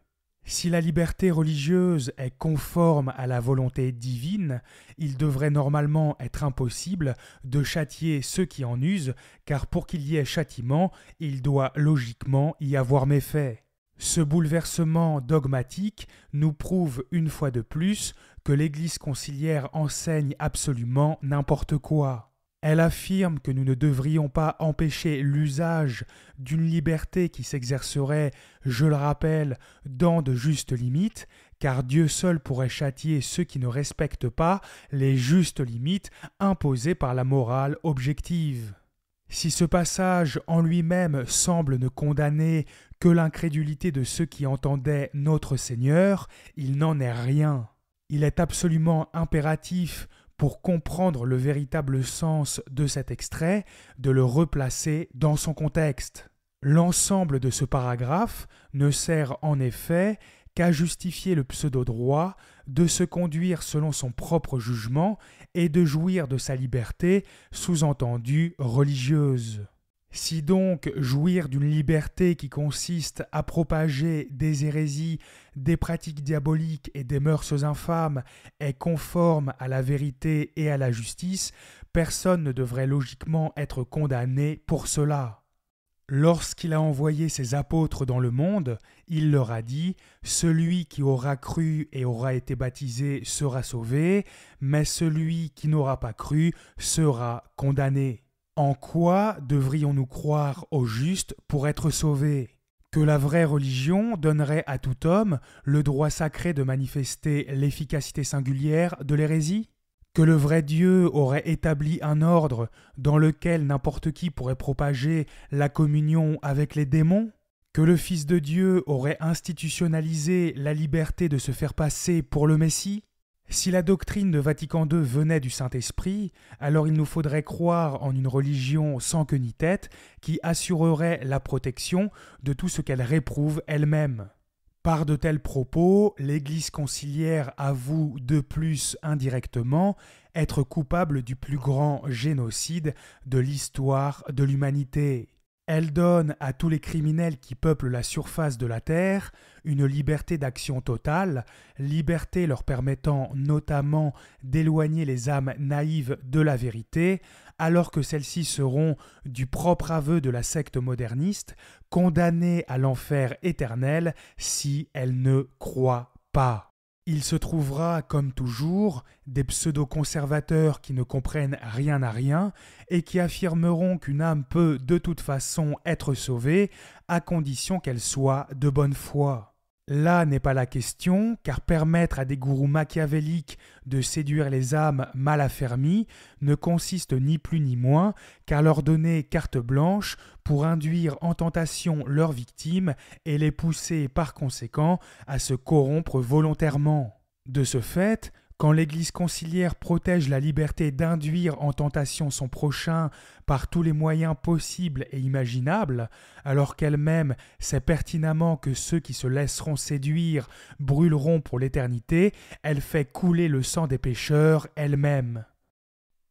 Si la liberté religieuse est conforme à la volonté divine, il devrait normalement être impossible de châtier ceux qui en usent, car pour qu'il y ait châtiment, il doit logiquement y avoir méfait. Ce bouleversement dogmatique nous prouve une fois de plus que l'Église conciliaire enseigne absolument n'importe quoi. Elle affirme que nous ne devrions pas empêcher l'usage d'une liberté qui s'exercerait, je le rappelle, dans de justes limites, car Dieu seul pourrait châtier ceux qui ne respectent pas les justes limites imposées par la morale objective. Si ce passage en lui-même semble ne condamner que l'incrédulité de ceux qui entendaient notre Seigneur, il n'en est rien. Il est absolument impératif pour comprendre le véritable sens de cet extrait, de le replacer dans son contexte. L'ensemble de ce paragraphe ne sert en effet qu'à justifier le pseudo-droit de se conduire selon son propre jugement et de jouir de sa liberté, sous-entendue religieuse. Si donc jouir d'une liberté qui consiste à propager des hérésies, des pratiques diaboliques et des mœurs infâmes est conforme à la vérité et à la justice, personne ne devrait logiquement être condamné pour cela. Lorsqu'il a envoyé ses apôtres dans le monde, il leur a dit « Celui qui aura cru et aura été baptisé sera sauvé, mais celui qui n'aura pas cru sera condamné. » En quoi devrions-nous croire au juste pour être sauvés ? Que la vraie religion donnerait à tout homme le droit sacré de manifester l'efficacité singulière de l'hérésie ? Que le vrai Dieu aurait établi un ordre dans lequel n'importe qui pourrait propager la communion avec les démons ? Que le Fils de Dieu aurait institutionnalisé la liberté de se faire passer pour le Messie ? Si la doctrine de Vatican II venait du Saint-Esprit, alors il nous faudrait croire en une religion sans queue ni tête qui assurerait la protection de tout ce qu'elle réprouve elle-même. Par de tels propos, l'Église conciliaire avoue de plus indirectement être coupable du plus grand génocide de l'histoire de l'humanité. Elle donne à tous les criminels qui peuplent la surface de la terre une liberté d'action totale, liberté leur permettant notamment d'éloigner les âmes naïves de la vérité, alors que celles-ci seront, du propre aveu de la secte moderniste, condamnées à l'enfer éternel si elles ne croient pas. Il se trouvera, comme toujours, des pseudo-conservateurs qui ne comprennent rien à rien et qui affirmeront qu'une âme peut de toute façon être sauvée à condition qu'elle soit de bonne foi. Là n'est pas la question, car permettre à des gourous machiavéliques de séduire les âmes mal affermies ne consiste ni plus ni moins qu'à leur donner carte blanche pour induire en tentation leurs victimes et les pousser par conséquent à se corrompre volontairement. De ce fait, quand l'Église conciliaire protège la liberté d'induire en tentation son prochain par tous les moyens possibles et imaginables, alors qu'elle-même sait pertinemment que ceux qui se laisseront séduire brûleront pour l'éternité, elle fait couler le sang des pécheurs elle-même.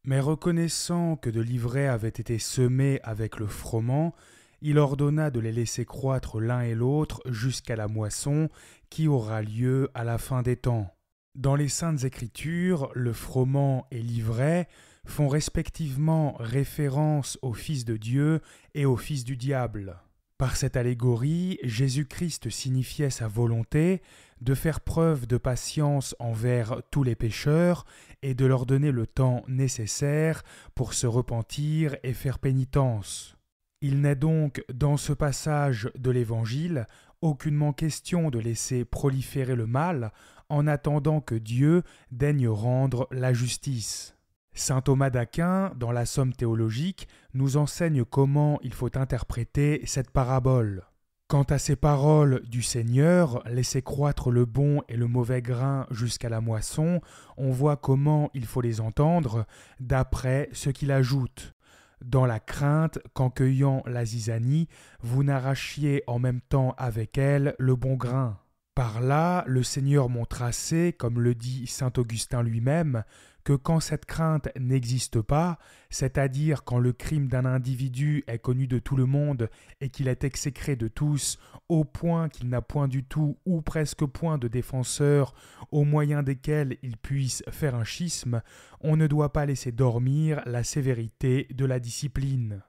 Mais reconnaissant que de l'ivraie avait été semé avec le froment, il ordonna de les laisser croître l'un et l'autre jusqu'à la moisson qui aura lieu à la fin des temps. Dans les Saintes Écritures, le froment et l'ivraie font respectivement référence au Fils de Dieu et au Fils du diable. Par cette allégorie, Jésus-Christ signifiait sa volonté de faire preuve de patience envers tous les pécheurs et de leur donner le temps nécessaire pour se repentir et faire pénitence. Il n'est donc, dans ce passage de l'Évangile, aucunement question de laisser proliférer le mal en attendant que Dieu daigne rendre la justice. Saint Thomas d'Aquin, dans la Somme théologique, nous enseigne comment il faut interpréter cette parabole. Quant à ces paroles du Seigneur, laisser croître le bon et le mauvais grain jusqu'à la moisson, on voit comment il faut les entendre d'après ce qu'il ajoute. Dans la crainte qu'en cueillant la zizanie, vous n'arrachiez en même temps avec elle le bon grain. Par là, le Seigneur montre assez, comme le dit saint Augustin lui-même, que quand cette crainte n'existe pas, c'est-à-dire quand le crime d'un individu est connu de tout le monde et qu'il est exécré de tous, au point qu'il n'a point du tout ou presque point de défenseurs au moyen desquels il puisse faire un schisme, on ne doit pas laisser dormir la sévérité de la discipline.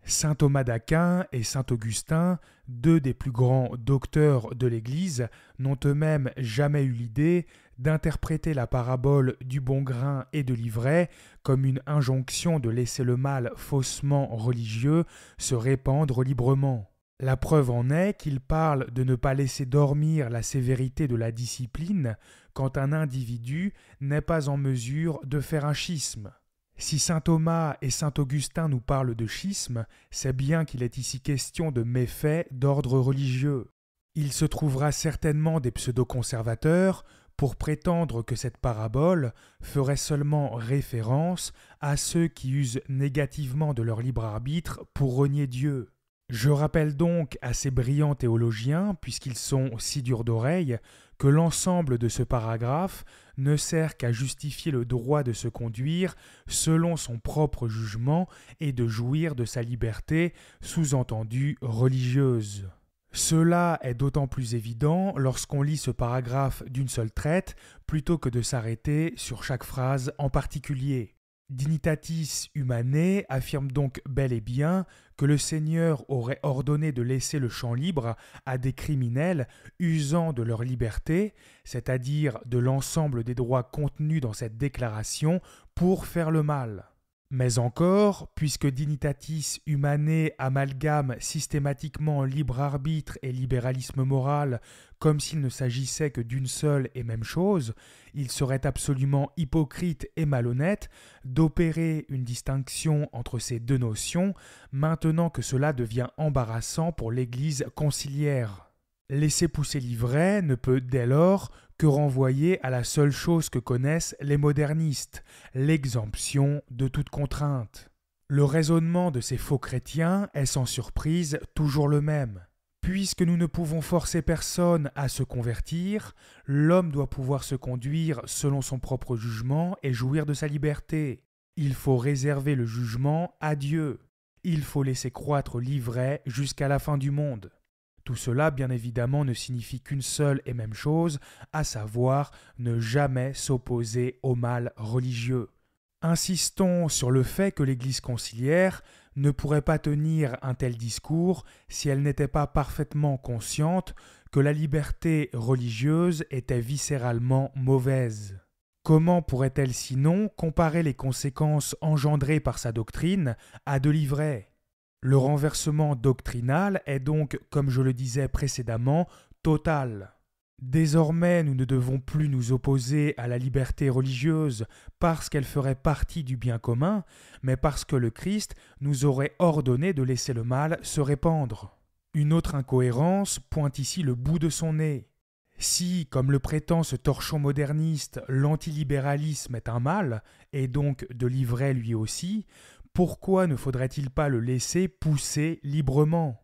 Saint Thomas d'Aquin et saint Augustin, deux des plus grands docteurs de l'Église, n'ont eux-mêmes jamais eu l'idée d'interpréter la parabole du bon grain et de l'ivraie comme une injonction de laisser le mal faussement religieux se répandre librement. La preuve en est qu'ils parlent de ne pas laisser dormir la sévérité de la discipline quand un individu n'est pas en mesure de faire un schisme. Si saint Thomas et saint Augustin nous parlent de schisme, c'est bien qu'il est ici question de méfaits d'ordre religieux. Il se trouvera certainement des pseudo-conservateurs pour prétendre que cette parabole ferait seulement référence à ceux qui usent négativement de leur libre arbitre pour renier Dieu. Je rappelle donc à ces brillants théologiens, puisqu'ils sont si durs d'oreille, que l'ensemble de ce paragraphe ne sert qu'à justifier le droit de se conduire selon son propre jugement et de jouir de sa liberté, sous-entendue religieuse. Cela est d'autant plus évident lorsqu'on lit ce paragraphe d'une seule traite plutôt que de s'arrêter sur chaque phrase en particulier. Dignitatis Humanae affirme donc bel et bien que le Seigneur aurait ordonné de laisser le champ libre à des criminels usant de leur liberté, c'est-à-dire de l'ensemble des droits contenus dans cette déclaration, pour faire le mal. Mais encore, puisque Dignitatis Humanae amalgame systématiquement libre arbitre et libéralisme moral comme s'il ne s'agissait que d'une seule et même chose, il serait absolument hypocrite et malhonnête d'opérer une distinction entre ces deux notions, maintenant que cela devient embarrassant pour l'Église conciliaire. Laisser pousser l'ivraie ne peut dès lors que renvoyer à la seule chose que connaissent les modernistes, l'exemption de toute contrainte. Le raisonnement de ces faux chrétiens est sans surprise toujours le même. Puisque nous ne pouvons forcer personne à se convertir, l'homme doit pouvoir se conduire selon son propre jugement et jouir de sa liberté. Il faut réserver le jugement à Dieu. Il faut laisser croître l'ivraie jusqu'à la fin du monde. Tout cela, bien évidemment, ne signifie qu'une seule et même chose, à savoir ne jamais s'opposer au mal religieux. Insistons sur le fait que l'Église conciliaire ne pourrait pas tenir un tel discours si elle n'était pas parfaitement consciente que la liberté religieuse était viscéralement mauvaise. Comment pourrait-elle sinon comparer les conséquences engendrées par sa doctrine à de l'ivraie ? Le renversement doctrinal est donc, comme je le disais précédemment, total. Désormais, nous ne devons plus nous opposer à la liberté religieuse parce qu'elle ferait partie du bien commun, mais parce que le Christ nous aurait ordonné de laisser le mal se répandre. Une autre incohérence pointe ici le bout de son nez. Si, comme le prétend ce torchon moderniste, l'antilibéralisme est un mal, et donc de l'ivraie lui aussi, pourquoi ne faudrait-il pas le laisser pousser librement ?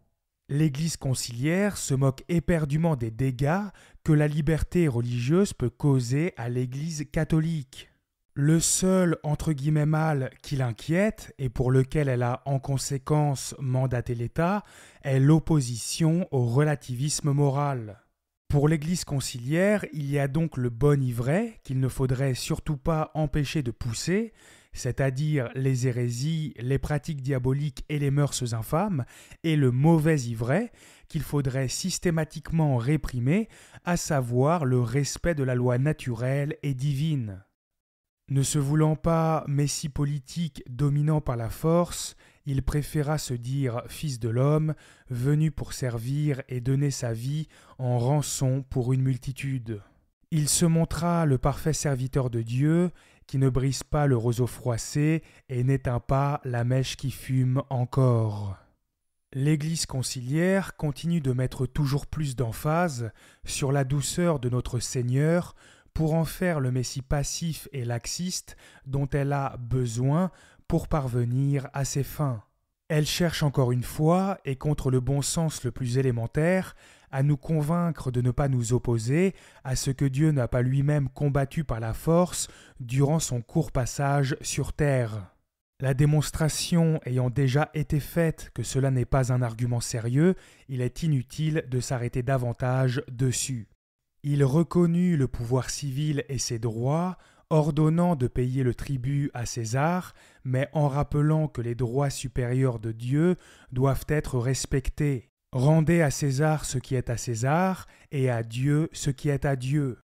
L'Église conciliaire se moque éperdument des dégâts que la liberté religieuse peut causer à l'Église catholique. Le seul « mal » qui l'inquiète, et pour lequel elle a en conséquence mandaté l'État, est l'opposition au relativisme moral. Pour l'Église conciliaire, il y a donc le bon ivraie qu'il ne faudrait surtout pas empêcher de pousser, c'est-à-dire les hérésies, les pratiques diaboliques et les mœurs infâmes, et le mauvais ivraie qu'il faudrait systématiquement réprimer, à savoir le respect de la loi naturelle et divine. Ne se voulant pas messie politique dominant par la force, il préféra se dire fils de l'homme, venu pour servir et donner sa vie en rançon pour une multitude. Il se montra le parfait serviteur de Dieu, qui ne brise pas le roseau froissé et n'éteint pas la mèche qui fume encore. L'Église conciliaire continue de mettre toujours plus d'emphase sur la douceur de notre Seigneur pour en faire le Messie passif et laxiste dont elle a besoin pour parvenir à ses fins. Elle cherche encore une fois, et contre le bon sens le plus élémentaire, à nous convaincre de ne pas nous opposer à ce que Dieu n'a pas lui-même combattu par la force durant son court passage sur terre. La démonstration ayant déjà été faite que cela n'est pas un argument sérieux, il est inutile de s'arrêter davantage dessus. Il reconnut le pouvoir civil et ses droits, ordonnant de payer le tribut à César, mais en rappelant que les droits supérieurs de Dieu doivent être respectés. Rendez à César ce qui est à César, et à Dieu ce qui est à Dieu.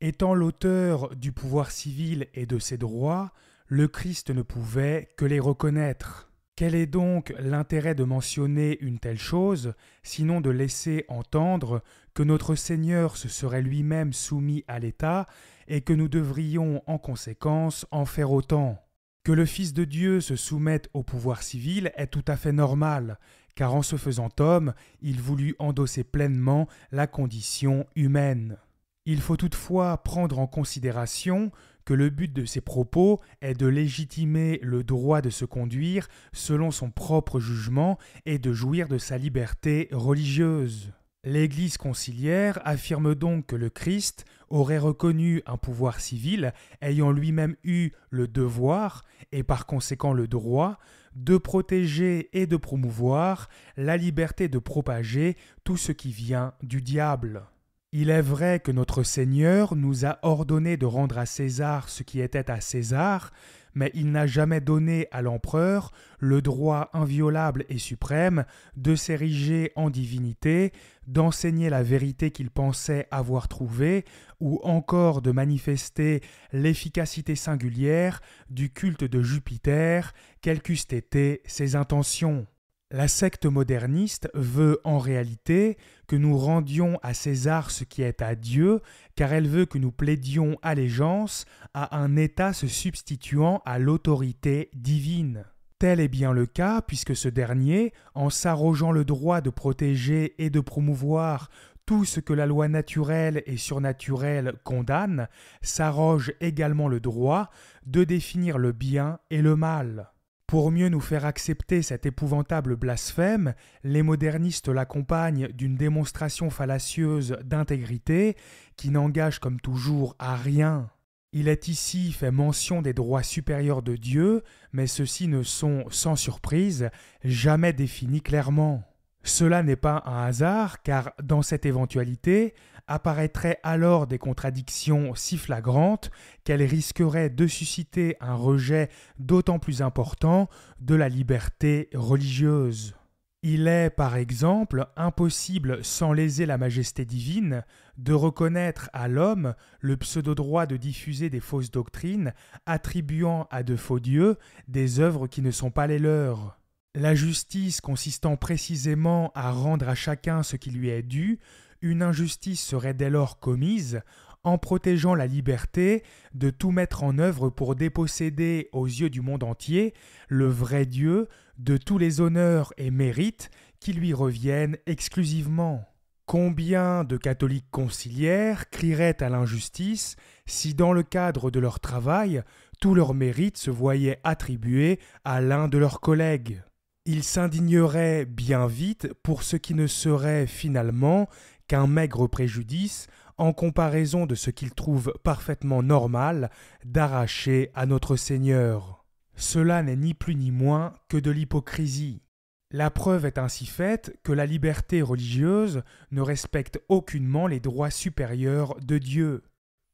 Étant l'auteur du pouvoir civil et de ses droits, le Christ ne pouvait que les reconnaître. Quel est donc l'intérêt de mentionner une telle chose, sinon de laisser entendre que notre Seigneur se serait lui-même soumis à l'État et que nous devrions en conséquence en faire autant? Que le Fils de Dieu se soumette au pouvoir civil est tout à fait normal, car en se faisant homme, il voulut endosser pleinement la condition humaine. Il faut toutefois prendre en considération que le but de ces propos est de légitimer le droit de se conduire selon son propre jugement et de jouir de sa liberté religieuse. L'Église conciliaire affirme donc que le Christ aurait reconnu un pouvoir civil ayant lui-même eu le devoir, et par conséquent le droit, de protéger et de promouvoir la liberté de propager tout ce qui vient du diable. Il est vrai que notre Seigneur nous a ordonné de rendre à César ce qui était à César, mais il n'a jamais donné à l'empereur le droit inviolable et suprême de s'ériger en divinité, d'enseigner la vérité qu'il pensait avoir trouvée, ou encore de manifester l'efficacité singulière du culte de Jupiter, quelles qu'eussent été ses intentions. La secte moderniste veut en réalité que nous rendions à César ce qui est à Dieu, car elle veut que nous plaidions allégeance à un État se substituant à l'autorité divine. Tel est bien le cas puisque ce dernier, en s'arrogeant le droit de protéger et de promouvoir tout ce que la loi naturelle et surnaturelle condamne s'arroge également le droit de définir le bien et le mal. Pour mieux nous faire accepter cet épouvantable blasphème, les modernistes l'accompagnent d'une démonstration fallacieuse d'intégrité qui n'engage comme toujours à rien. Il est ici fait mention des droits supérieurs de Dieu, mais ceux-ci ne sont, sans surprise, jamais définis clairement. Cela n'est pas un hasard, car dans cette éventualité apparaîtraient alors des contradictions si flagrantes qu'elles risqueraient de susciter un rejet d'autant plus important de la liberté religieuse. Il est, par exemple, impossible, sans léser la majesté divine, de reconnaître à l'homme le pseudo-droit de diffuser des fausses doctrines attribuant à de faux dieux des œuvres qui ne sont pas les leurs. La justice consistant précisément à rendre à chacun ce qui lui est dû, une injustice serait dès lors commise en protégeant la liberté de tout mettre en œuvre pour déposséder aux yeux du monde entier le vrai Dieu de tous les honneurs et mérites qui lui reviennent exclusivement. Combien de catholiques conciliaires crieraient à l'injustice si dans le cadre de leur travail, tous leurs mérites se voyaient attribués à l'un de leurs collègues? Ils s'indigneraient bien vite pour ce qui ne serait finalement qu'un maigre préjudice en comparaison de ce qu'ils trouvent parfaitement normal d'arracher à notre Seigneur. Cela n'est ni plus ni moins que de l'hypocrisie. La preuve est ainsi faite que la liberté religieuse ne respecte aucunement les droits supérieurs de Dieu.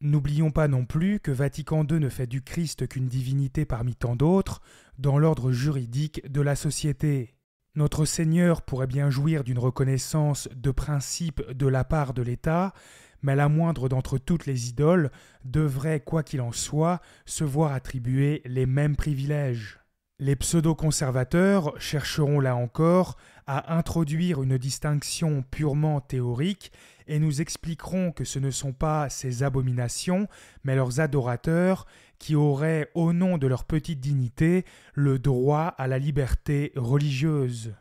N'oublions pas non plus que Vatican II ne fait du Christ qu'une divinité parmi tant d'autres dans l'ordre juridique de la société. Notre Seigneur pourrait bien jouir d'une reconnaissance de principe de la part de l'État, mais la moindre d'entre toutes les idoles devrait, quoi qu'il en soit, se voir attribuer les mêmes privilèges. Les pseudo-conservateurs chercheront là encore à introduire une distinction purement théorique et nous expliqueront que ce ne sont pas ces abominations, mais leurs adorateurs qui auraient, au nom de leur petite dignité, le droit à la liberté religieuse.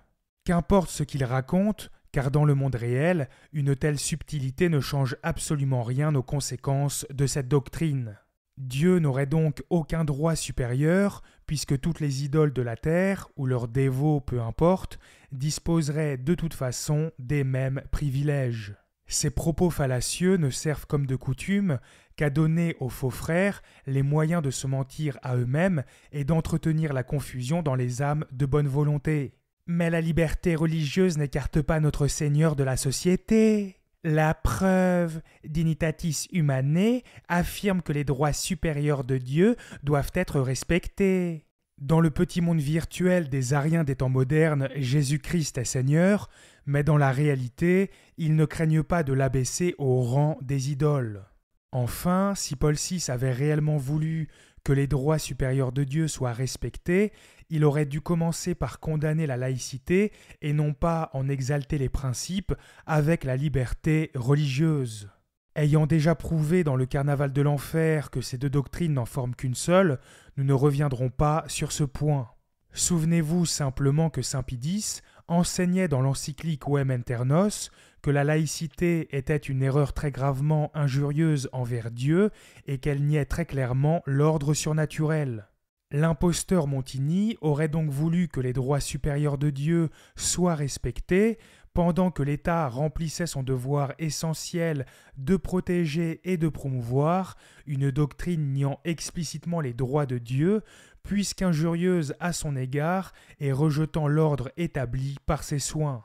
Qu'importe ce qu'ils racontent, car dans le monde réel, une telle subtilité ne change absolument rien aux conséquences de cette doctrine. Dieu n'aurait donc aucun droit supérieur, puisque toutes les idoles de la terre, ou leurs dévots, peu importe, disposeraient de toute façon des mêmes privilèges. Ces propos fallacieux ne servent comme de coutume qu'à donner aux faux frères les moyens de se mentir à eux-mêmes et d'entretenir la confusion dans les âmes de bonne volonté. Mais la liberté religieuse n'écarte pas notre Seigneur de la société. La preuve, Dignitatis Humanae, affirme que les droits supérieurs de Dieu doivent être respectés. Dans le petit monde virtuel des Ariens des temps modernes, Jésus-Christ est Seigneur, mais dans la réalité, ils ne craignent pas de l'abaisser au rang des idoles. Enfin, si Paul VI avait réellement voulu que les droits supérieurs de Dieu soient respectés, il aurait dû commencer par condamner la laïcité et non pas en exalter les principes avec la liberté religieuse. Ayant déjà prouvé dans le carnaval de l'enfer que ces deux doctrines n'en forment qu'une seule, nous ne reviendrons pas sur ce point. Souvenez-vous simplement que saint Pie X enseignait dans l'encyclique Oem Internos que la laïcité était une erreur très gravement injurieuse envers Dieu et qu'elle niait très clairement l'ordre surnaturel. L'imposteur Montini aurait donc voulu que les droits supérieurs de Dieu soient respectés, pendant que l'État remplissait son devoir essentiel de protéger et de promouvoir une doctrine niant explicitement les droits de Dieu, puisqu'injurieuse à son égard et rejetant l'ordre établi par ses soins.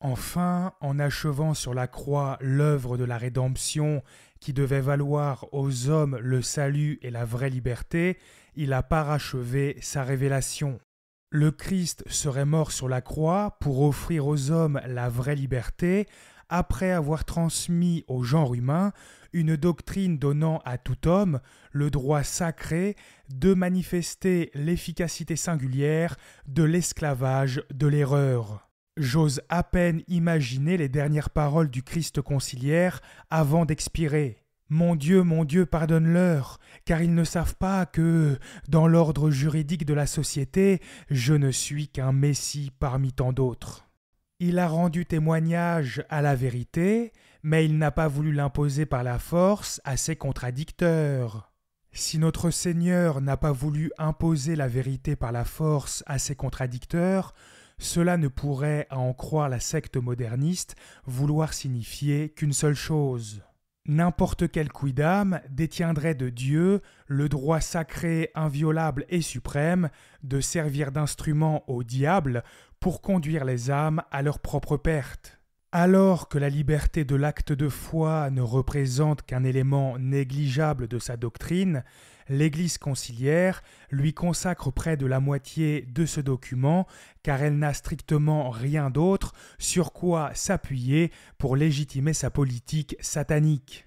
Enfin, en achevant sur la croix l'œuvre de la rédemption qui devait valoir aux hommes le salut et la vraie liberté, il a parachevé sa révélation. Le Christ serait mort sur la croix pour offrir aux hommes la vraie liberté, après avoir transmis au genre humain une doctrine donnant à tout homme le droit sacré de manifester l'efficacité singulière de l'esclavage de l'erreur. J'ose à peine imaginer les dernières paroles du Christ conciliaire avant d'expirer. Mon Dieu, pardonne-leur, car ils ne savent pas que, dans l'ordre juridique de la société, je ne suis qu'un Messie parmi tant d'autres. Il a rendu témoignage à la vérité, mais il n'a pas voulu l'imposer par la force à ses contradicteurs. Si notre Seigneur n'a pas voulu imposer la vérité par la force à ses contradicteurs, cela ne pourrait, à en croire la secte moderniste, vouloir signifier qu'une seule chose. N'importe quel quidam détiendrait de Dieu le droit sacré, inviolable et suprême de servir d'instrument au diable pour conduire les âmes à leur propre perte. Alors que la liberté de l'acte de foi ne représente qu'un élément négligeable de sa doctrine, l'Église conciliaire lui consacre près de la moitié de ce document car elle n'a strictement rien d'autre sur quoi s'appuyer pour légitimer sa politique satanique.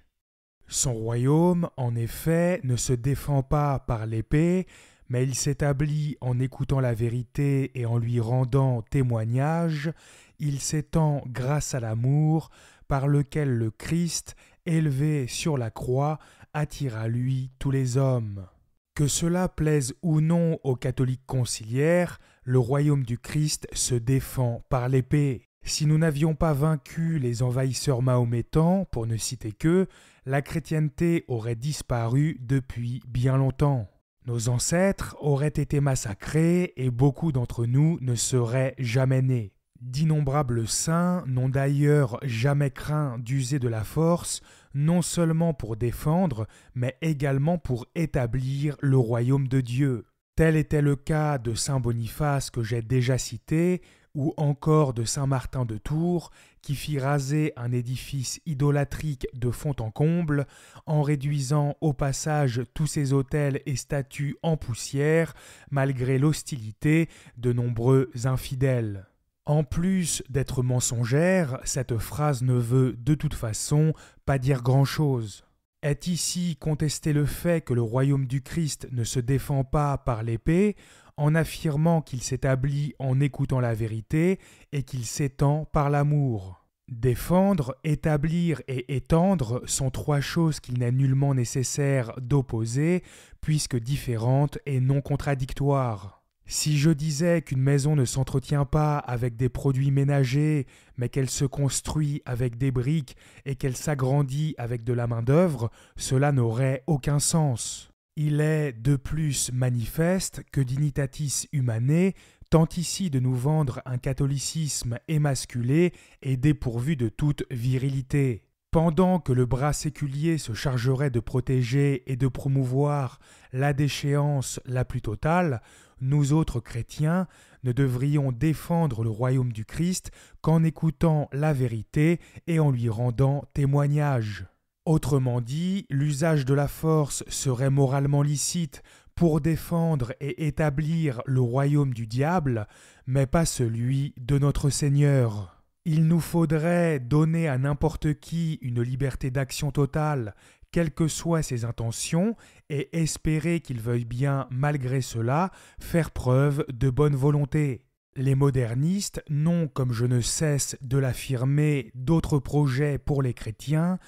Son royaume, en effet, ne se défend pas par l'épée, mais il s'établit en écoutant la vérité et en lui rendant témoignage. Il s'étend grâce à l'amour par lequel le Christ, élevé sur la croix, attire à lui tous les hommes. Que cela plaise ou non aux catholiques conciliaires, le royaume du Christ se défend par l'épée. Si nous n'avions pas vaincu les envahisseurs mahométans, pour ne citer qu'eux, la chrétienté aurait disparu depuis bien longtemps. Nos ancêtres auraient été massacrés et beaucoup d'entre nous ne seraient jamais nés. D'innombrables saints n'ont d'ailleurs jamais craint d'user de la force, non seulement pour défendre, mais également pour établir le royaume de Dieu. Tel était le cas de saint Boniface que j'ai déjà cité, ou encore de saint Martin de Tours, qui fit raser un édifice idolâtrique de fond en comble, en réduisant au passage tous ses autels et statues en poussière, malgré l'hostilité de nombreux infidèles. En plus d'être mensongère, cette phrase ne veut de toute façon pas dire grand-chose. Est ici contesté le fait que le royaume du Christ ne se défend pas par l'épée, en affirmant qu'il s'établit en écoutant la vérité et qu'il s'étend par l'amour. Défendre, établir et étendre sont trois choses qu'il n'est nullement nécessaire d'opposer, puisque différentes et non contradictoires. Si je disais qu'une maison ne s'entretient pas avec des produits ménagers, mais qu'elle se construit avec des briques et qu'elle s'agrandit avec de la main-d'œuvre, cela n'aurait aucun sens. Il est de plus manifeste que Dignitatis Humanae tente ici de nous vendre un catholicisme émasculé et dépourvu de toute virilité. Pendant que le bras séculier se chargerait de protéger et de promouvoir la déchéance la plus totale, nous autres chrétiens ne devrions défendre le royaume du Christ qu'en écoutant la vérité et en lui rendant témoignage. Autrement dit, l'usage de la force serait moralement licite pour défendre et établir le royaume du diable, mais pas celui de notre Seigneur. Il nous faudrait donner à n'importe qui une liberté d'action totale, quelles que soient ses intentions, et espérer qu'il veuille bien, malgré cela, faire preuve de bonne volonté. Les modernistes n'ont, comme je ne cesse de l'affirmer, d'autres projets pour les chrétiens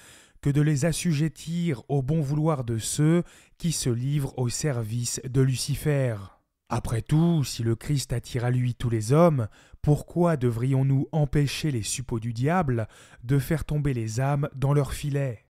que de les assujettir au bon vouloir de ceux qui se livrent au service de Lucifer. Après tout, si le Christ attire à lui tous les hommes, pourquoi devrions-nous empêcher les suppôts du diable de faire tomber les âmes dans leurs filets ?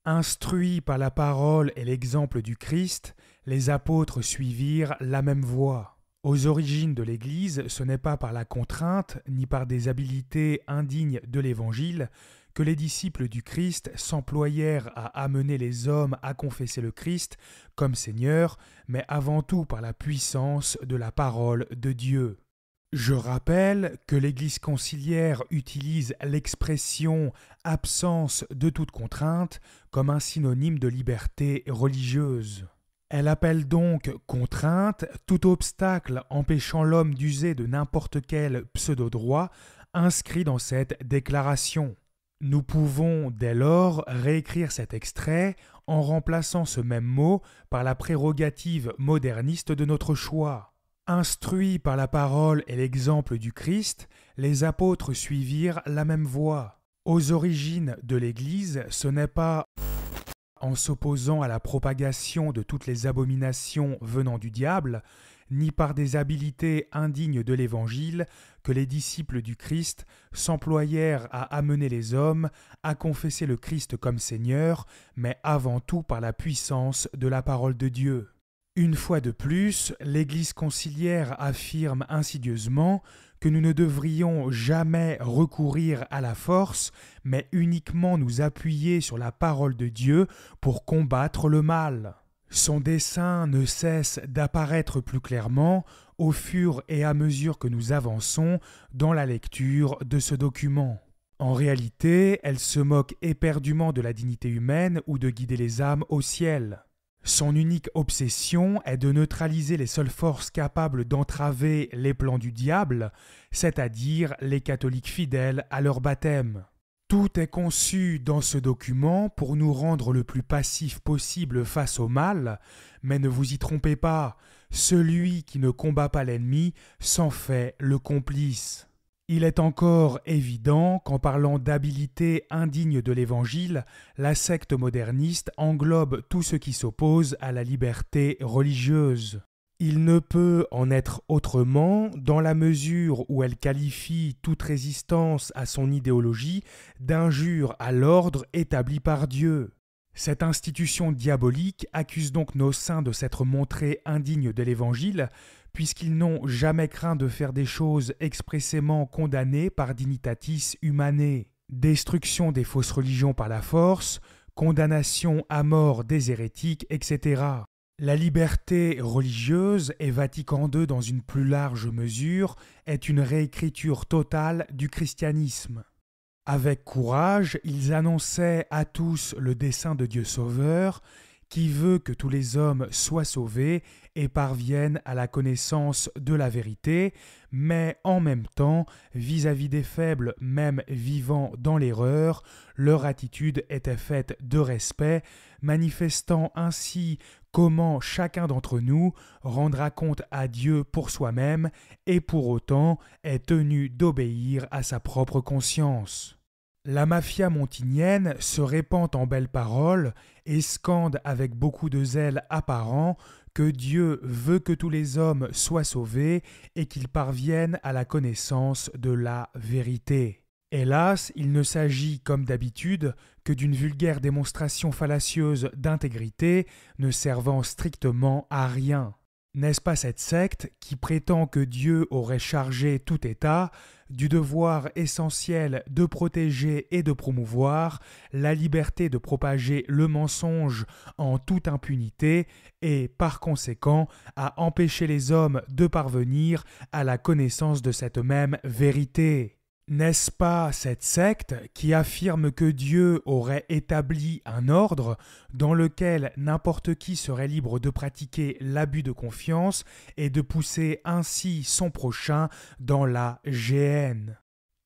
Instruits par la parole et l'exemple du Christ, les apôtres suivirent la même voie. Aux origines de l'Église, ce n'est pas par la contrainte ni par des habiletés indignes de l'Évangile que les disciples du Christ s'employèrent à amener les hommes à confesser le Christ comme Seigneur, mais avant tout par la puissance de la parole de Dieu. Je rappelle que l'Église conciliaire utilise l'expression « absence de toute contrainte » comme un synonyme de liberté religieuse. Elle appelle donc contrainte tout obstacle empêchant l'homme d'user de n'importe quel pseudo-droit inscrit dans cette déclaration. Nous pouvons dès lors réécrire cet extrait en remplaçant ce même mot par la prérogative moderniste de notre choix. Instruits par la parole et l'exemple du Christ, les apôtres suivirent la même voie. Aux origines de l'Église, ce n'est pas en s'opposant à la propagation de toutes les abominations venant du diable, ni par des habiletés indignes de l'Évangile que les disciples du Christ s'employèrent à amener les hommes à confesser le Christ comme Seigneur, mais avant tout par la puissance de la parole de Dieu. Une fois de plus, l'Église conciliaire affirme insidieusement que nous ne devrions jamais recourir à la force, mais uniquement nous appuyer sur la parole de Dieu pour combattre le mal. Son dessein ne cesse d'apparaître plus clairement au fur et à mesure que nous avançons dans la lecture de ce document. En réalité, elle se moque éperdument de la dignité humaine ou de guider les âmes au ciel. Son unique obsession est de neutraliser les seules forces capables d'entraver les plans du diable, c'est-à-dire les catholiques fidèles à leur baptême. Tout est conçu dans ce document pour nous rendre le plus passifs possible face au mal, mais ne vous y trompez pas, celui qui ne combat pas l'ennemi s'en fait le complice. Il est encore évident qu'en parlant d'habileté indigne de l'Évangile, la secte moderniste englobe tout ce qui s'oppose à la liberté religieuse. Il ne peut en être autrement dans la mesure où elle qualifie toute résistance à son idéologie d'injure à l'ordre établi par Dieu. Cette institution diabolique accuse donc nos saints de s'être montrés indignes de l'Évangile, puisqu'ils n'ont jamais craint de faire des choses expressément condamnées par Dignitatis Humanae, destruction des fausses religions par la force, condamnation à mort des hérétiques, etc. La liberté religieuse, et Vatican II dans une plus large mesure, est une réécriture totale du christianisme. Avec courage, ils annonçaient à tous le dessein de Dieu Sauveur, qui veut que tous les hommes soient sauvés et parviennent à la connaissance de la vérité, mais en même temps, vis-à-vis des faibles, même vivant dans l'erreur, leur attitude était faite de respect, manifestant ainsi comment chacun d'entre nous rendra compte à Dieu pour soi-même et pour autant est tenu d'obéir à sa propre conscience. La mafia montinienne se répand en belles paroles et scande avec beaucoup de zèle apparent que Dieu veut que tous les hommes soient sauvés et qu'ils parviennent à la connaissance de la vérité. Hélas, il ne s'agit, comme d'habitude, que d'une vulgaire démonstration fallacieuse d'intégrité ne servant strictement à rien. N'est-ce pas cette secte qui prétend que Dieu aurait chargé tout État du devoir essentiel de protéger et de promouvoir la liberté de propager le mensonge en toute impunité et, par conséquent, à empêcher les hommes de parvenir à la connaissance de cette même vérité? N'est-ce pas cette secte qui affirme que Dieu aurait établi un ordre dans lequel n'importe qui serait libre de pratiquer l'abus de confiance et de pousser ainsi son prochain dans la géhenne?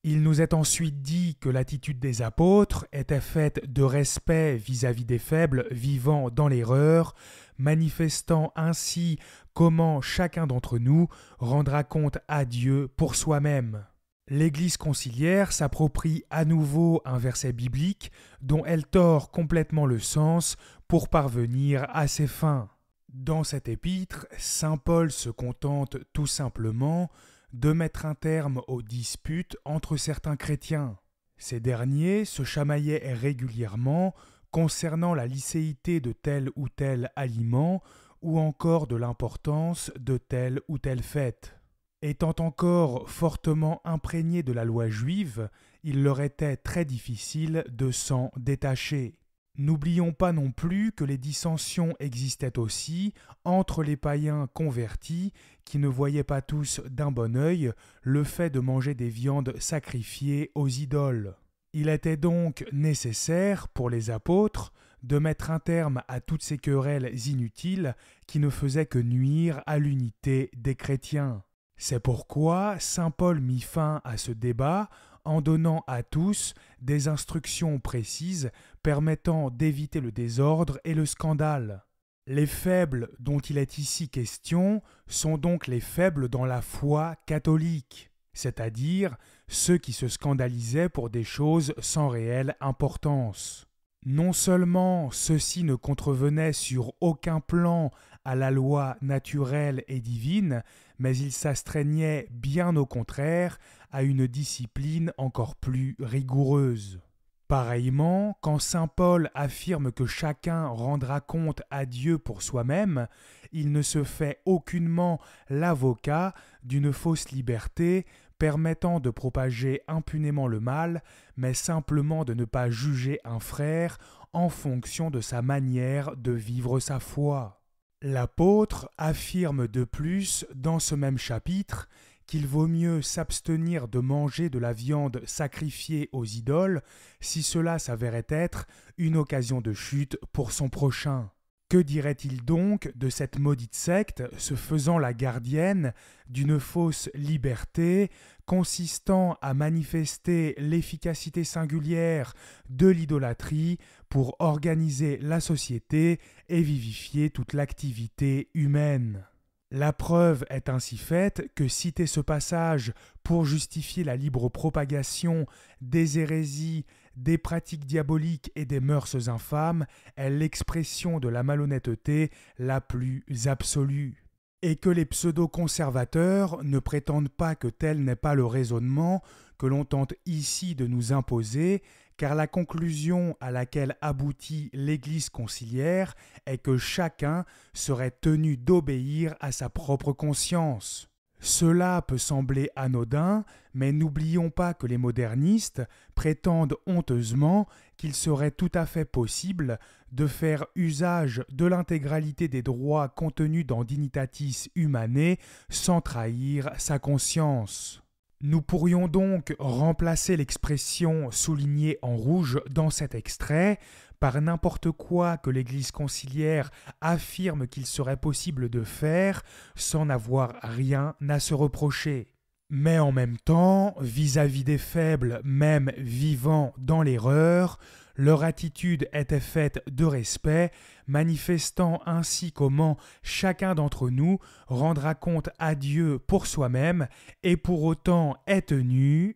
Il nous est ensuite dit que l'attitude des apôtres était faite de respect vis-à-vis des faibles vivant dans l'erreur, manifestant ainsi comment chacun d'entre nous rendra compte à Dieu pour soi-même. L'Église conciliaire s'approprie à nouveau un verset biblique dont elle tord complètement le sens pour parvenir à ses fins. Dans cet épître, saint Paul se contente tout simplement de mettre un terme aux disputes entre certains chrétiens. Ces derniers se chamaillaient régulièrement concernant la licéité de tel ou tel aliment ou encore de l'importance de telle ou telle fête. Étant encore fortement imprégnés de la loi juive, il leur était très difficile de s'en détacher. N'oublions pas non plus que les dissensions existaient aussi entre les païens convertis qui ne voyaient pas tous d'un bon œil le fait de manger des viandes sacrifiées aux idoles. Il était donc nécessaire pour les apôtres de mettre un terme à toutes ces querelles inutiles qui ne faisaient que nuire à l'unité des chrétiens. C'est pourquoi saint Paul mit fin à ce débat en donnant à tous des instructions précises permettant d'éviter le désordre et le scandale. Les faibles dont il est ici question sont donc les faibles dans la foi catholique, c'est-à-dire ceux qui se scandalisaient pour des choses sans réelle importance. Non seulement ceci ne contrevenait sur aucun plan à la loi naturelle et divine, mais il s'astreignait bien au contraire à une discipline encore plus rigoureuse. Pareillement, quand saint Paul affirme que chacun rendra compte à Dieu pour soi-même, il ne se fait aucunement l'avocat d'une fausse liberté permettant de propager impunément le mal, mais simplement de ne pas juger un frère en fonction de sa manière de vivre sa foi. L'apôtre affirme de plus dans ce même chapitre qu'il vaut mieux s'abstenir de manger de la viande sacrifiée aux idoles si cela s'avérait être une occasion de chute pour son prochain. Que dirait-il donc de cette maudite secte se faisant la gardienne d'une fausse liberté consistant à manifester l'efficacité singulière de l'idolâtrie pour organiser la société et vivifier toute l'activité humaine? La preuve est ainsi faite que citer ce passage pour justifier la libre propagation des hérésies, des pratiques diaboliques et des mœurs infâmes est l'expression de la malhonnêteté la plus absolue. Et que les pseudo-conservateurs ne prétendent pas que tel n'est pas le raisonnement que l'on tente ici de nous imposer, car la conclusion à laquelle aboutit l'Église conciliaire est que chacun serait tenu d'obéir à sa propre conscience. Cela peut sembler anodin, mais n'oublions pas que les modernistes prétendent honteusement qu'il serait tout à fait possible de faire usage de l'intégralité des droits contenus dans Dignitatis Humanae sans trahir sa conscience. Nous pourrions donc remplacer l'expression soulignée en rouge dans cet extrait par n'importe quoi que l'Église conciliaire affirme qu'il serait possible de faire sans n'avoir rien à se reprocher. Mais en même temps, vis-à-vis des faibles, même vivant dans l'erreur, leur attitude était faite de respect, manifestant ainsi comment chacun d'entre nous rendra compte à Dieu pour soi-même et pour autant est tenu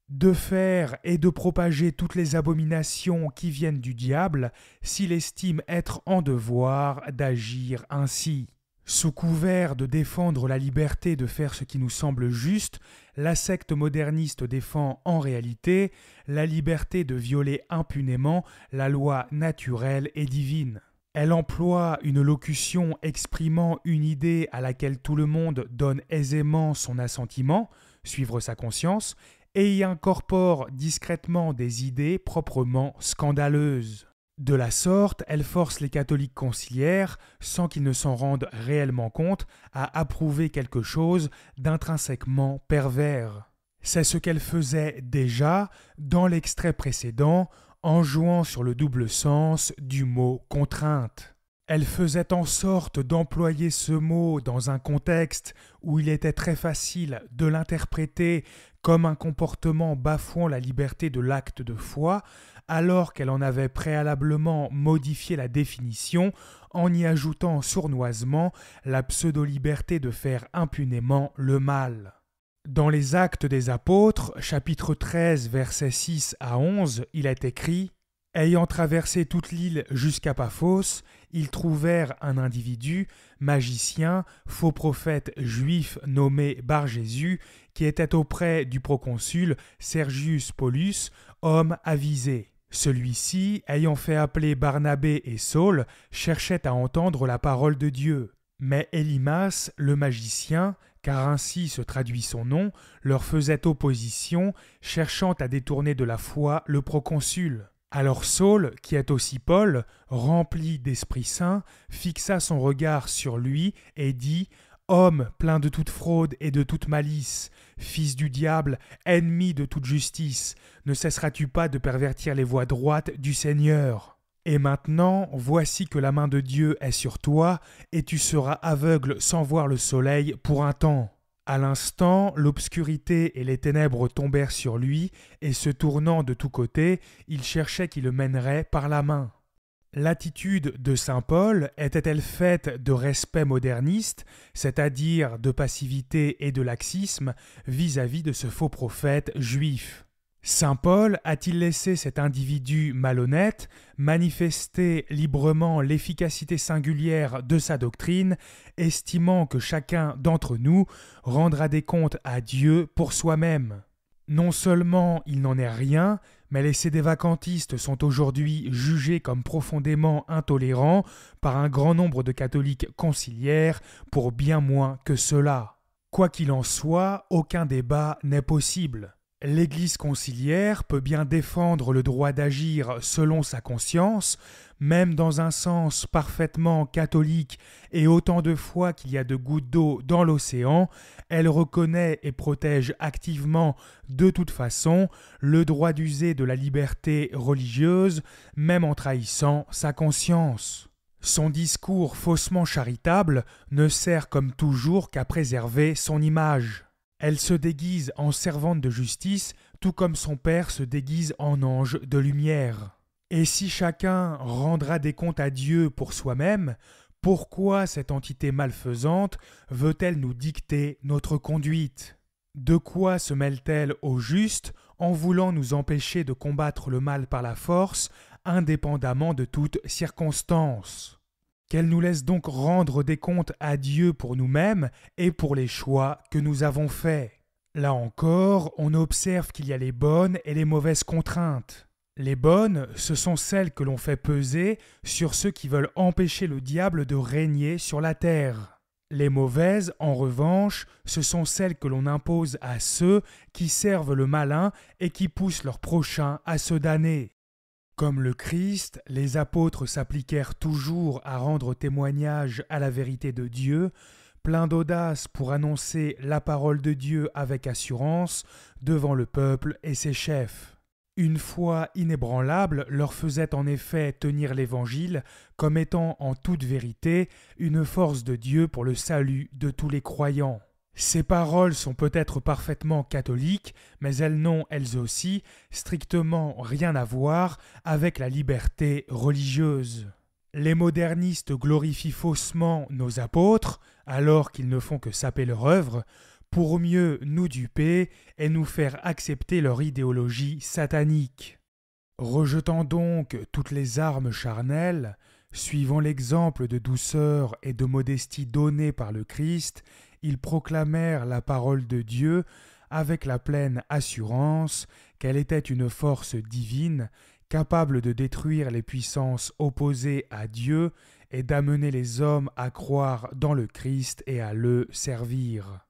de faire et de propager toutes les abominations qui viennent du diable s'il estime être en devoir d'agir ainsi. Sous couvert de défendre la liberté de faire ce qui nous semble juste, la secte moderniste défend en réalité la liberté de violer impunément la loi naturelle et divine. Elle emploie une locution exprimant une idée à laquelle tout le monde donne aisément son assentiment, suivre sa conscience, et y incorpore discrètement des idées proprement scandaleuses. De la sorte, elle force les catholiques conciliaires, sans qu'ils ne s'en rendent réellement compte, à approuver quelque chose d'intrinsèquement pervers. C'est ce qu'elle faisait déjà dans l'extrait précédent, en jouant sur le double sens du mot « contrainte ». Elle faisait en sorte d'employer ce mot dans un contexte où il était très facile de l'interpréter comme un comportement bafouant la liberté de l'acte de foi, alors qu'elle en avait préalablement modifié la définition en y ajoutant sournoisement la pseudo-liberté de faire impunément le mal. Dans les Actes des Apôtres, chapitre 13, versets 6 à 11, il est écrit « Ayant traversé toute l'île jusqu'à Paphos, ils trouvèrent un individu, magicien, faux prophète juif nommé Bar-Jésus, qui était auprès du proconsul Sergius Paulus, homme avisé. Celui-ci, ayant fait appeler Barnabé et Saul, cherchait à entendre la parole de Dieu. Mais Élymas, le magicien, car ainsi se traduit son nom, leur faisait opposition, cherchant à détourner de la foi le proconsul. Alors Saul, qui est aussi Paul, rempli d'Esprit Saint, fixa son regard sur lui et dit « Homme plein de toute fraude et de toute malice, fils du diable, ennemi de toute justice, ne cesseras-tu pas de pervertir les voies droites du Seigneur ? Et maintenant, voici que la main de Dieu est sur toi, et tu seras aveugle sans voir le soleil pour un temps. » À l'instant, l'obscurité et les ténèbres tombèrent sur lui, et se tournant de tous côtés, il cherchait qui le mènerait par la main. L'attitude de saint Paul était-elle faite de respect moderniste, c'est-à-dire de passivité et de laxisme vis-à-vis de ce faux prophète juif ? Saint Paul a-t-il laissé cet individu malhonnête manifester librement l'efficacité singulière de sa doctrine, estimant que chacun d'entre nous rendra des comptes à Dieu pour soi-même? Non seulement il n'en est rien, mais les sédévacantistes sont aujourd'hui jugés comme profondément intolérants par un grand nombre de catholiques conciliaires pour bien moins que cela. Quoi qu'il en soit, aucun débat n'est possible. L'Église conciliaire peut bien défendre le droit d'agir selon sa conscience, même dans un sens parfaitement catholique, et autant de fois qu'il y a de gouttes d'eau dans l'océan, elle reconnaît et protège activement, de toute façon, le droit d'user de la liberté religieuse, même en trahissant sa conscience. Son discours faussement charitable ne sert comme toujours qu'à préserver son image. Elle se déguise en servante de justice, tout comme son père se déguise en ange de lumière. Et si chacun rendra des comptes à Dieu pour soi-même, pourquoi cette entité malfaisante veut-elle nous dicter notre conduite? De quoi se mêle-t-elle au juste en voulant nous empêcher de combattre le mal par la force, indépendamment de toute circonstance? Qu'elle nous laisse donc rendre des comptes à Dieu pour nous-mêmes et pour les choix que nous avons faits. Là encore, on observe qu'il y a les bonnes et les mauvaises contraintes. Les bonnes, ce sont celles que l'on fait peser sur ceux qui veulent empêcher le diable de régner sur la terre. Les mauvaises, en revanche, ce sont celles que l'on impose à ceux qui servent le malin et qui poussent leurs prochains à se damner. Comme le Christ, les apôtres s'appliquèrent toujours à rendre témoignage à la vérité de Dieu, pleins d'audace pour annoncer la parole de Dieu avec assurance devant le peuple et ses chefs. Une foi inébranlable leur faisait en effet tenir l'Évangile comme étant en toute vérité une force de Dieu pour le salut de tous les croyants. Ces paroles sont peut-être parfaitement catholiques, mais elles n'ont, elles aussi, strictement rien à voir avec la liberté religieuse. Les modernistes glorifient faussement nos apôtres, alors qu'ils ne font que saper leur œuvre, pour mieux nous duper et nous faire accepter leur idéologie satanique. Rejetant donc toutes les armes charnelles, suivant l'exemple de douceur et de modestie donné par le Christ, ils proclamèrent la parole de Dieu avec la pleine assurance qu'elle était une force divine capable de détruire les puissances opposées à Dieu et d'amener les hommes à croire dans le Christ et à le servir.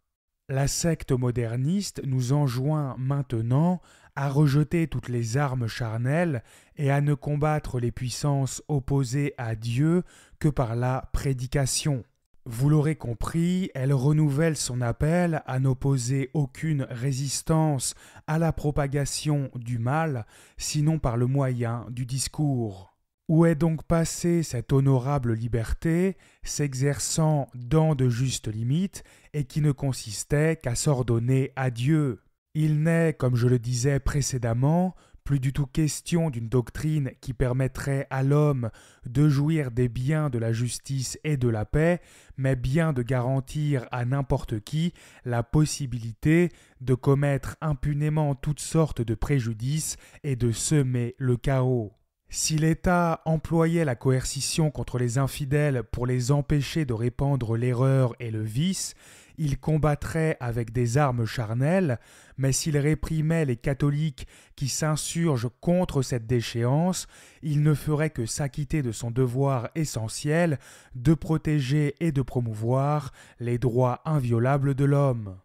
La secte moderniste nous enjoint maintenant à rejeter toutes les armes charnelles et à ne combattre les puissances opposées à Dieu que par la prédication. Vous l'aurez compris, elle renouvelle son appel à n'opposer aucune résistance à la propagation du mal, sinon par le moyen du discours. Où est donc passée cette honorable liberté, s'exerçant dans de justes limites, et qui ne consistait qu'à s'ordonner à Dieu? Il n'est, comme je le disais précédemment, plus du tout question d'une doctrine qui permettrait à l'homme de jouir des biens de la justice et de la paix, mais bien de garantir à n'importe qui la possibilité de commettre impunément toutes sortes de préjudices et de semer le chaos. Si l'État employait la coercition contre les infidèles pour les empêcher de répandre l'erreur et le vice, il combattrait avec des armes charnelles, mais s'il réprimait les catholiques qui s'insurgent contre cette déchéance, il ne ferait que s'acquitter de son devoir essentiel de protéger et de promouvoir les droits inviolables de l'homme.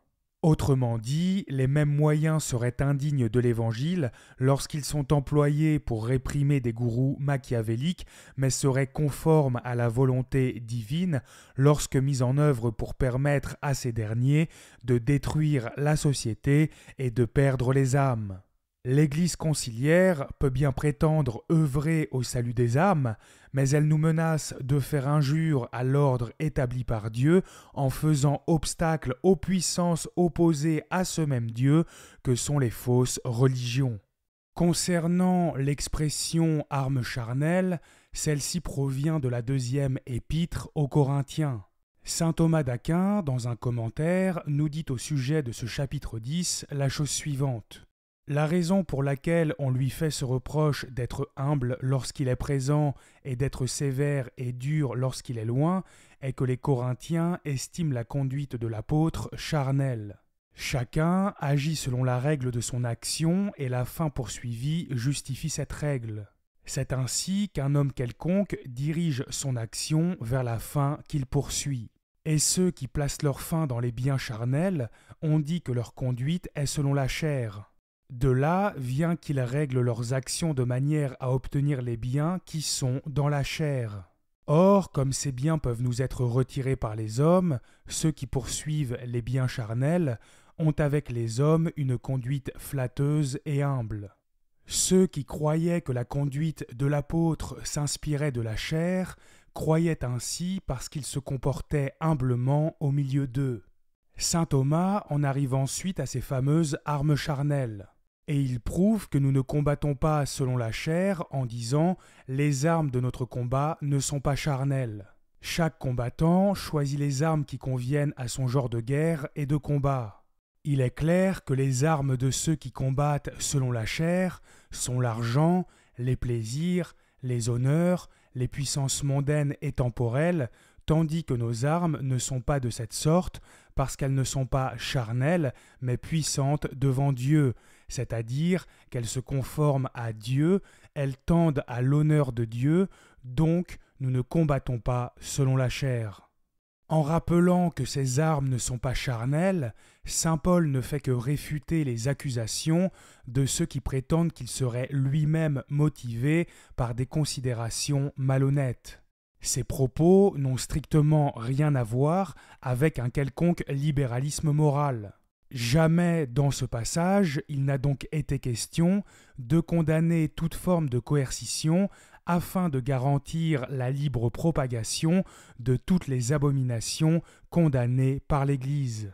Autrement dit, les mêmes moyens seraient indignes de l'Évangile lorsqu'ils sont employés pour réprimer des gourous machiavéliques, mais seraient conformes à la volonté divine lorsque mis en œuvre pour permettre à ces derniers de détruire la société et de perdre les âmes. L'Église conciliaire peut bien prétendre œuvrer au salut des âmes, mais elle nous menace de faire injure à l'ordre établi par Dieu en faisant obstacle aux puissances opposées à ce même Dieu que sont les fausses religions. Concernant l'expression « arme charnelle », celle-ci provient de la 2e épître aux Corinthiens. Saint Thomas d'Aquin, dans un commentaire, nous dit au sujet de ce chapitre 10 la chose suivante. La raison pour laquelle on lui fait ce reproche d'être humble lorsqu'il est présent et d'être sévère et dur lorsqu'il est loin est que les Corinthiens estiment la conduite de l'apôtre charnelle. Chacun agit selon la règle de son action et la fin poursuivie justifie cette règle. C'est ainsi qu'un homme quelconque dirige son action vers la fin qu'il poursuit. Et ceux qui placent leur fin dans les biens charnels ont dit que leur conduite est selon la chair. De là vient qu'ils règlent leurs actions de manière à obtenir les biens qui sont dans la chair. Or, comme ces biens peuvent nous être retirés par les hommes, ceux qui poursuivent les biens charnels ont avec les hommes une conduite flatteuse et humble. Ceux qui croyaient que la conduite de l'apôtre s'inspirait de la chair croyaient ainsi parce qu'il se comportait humblement au milieu d'eux. Saint Thomas en arrive ensuite à ces fameuses armes charnelles. Et il prouve que nous ne combattons pas selon la chair en disant « les armes de notre combat ne sont pas charnelles ». Chaque combattant choisit les armes qui conviennent à son genre de guerre et de combat. Il est clair que les armes de ceux qui combattent selon la chair sont l'argent, les plaisirs, les honneurs, les puissances mondaines et temporelles, tandis que nos armes ne sont pas de cette sorte parce qu'elles ne sont pas charnelles mais puissantes devant Dieu, c'est-à-dire qu'elles se conforment à Dieu, elles tendent à l'honneur de Dieu, donc nous ne combattons pas selon la chair. En rappelant que ces armes ne sont pas charnelles, saint Paul ne fait que réfuter les accusations de ceux qui prétendent qu'il serait lui-même motivé par des considérations malhonnêtes. Ces propos n'ont strictement rien à voir avec un quelconque libéralisme moral. Jamais dans ce passage il n'a donc été question de condamner toute forme de coercition afin de garantir la libre propagation de toutes les abominations condamnées par l'Église.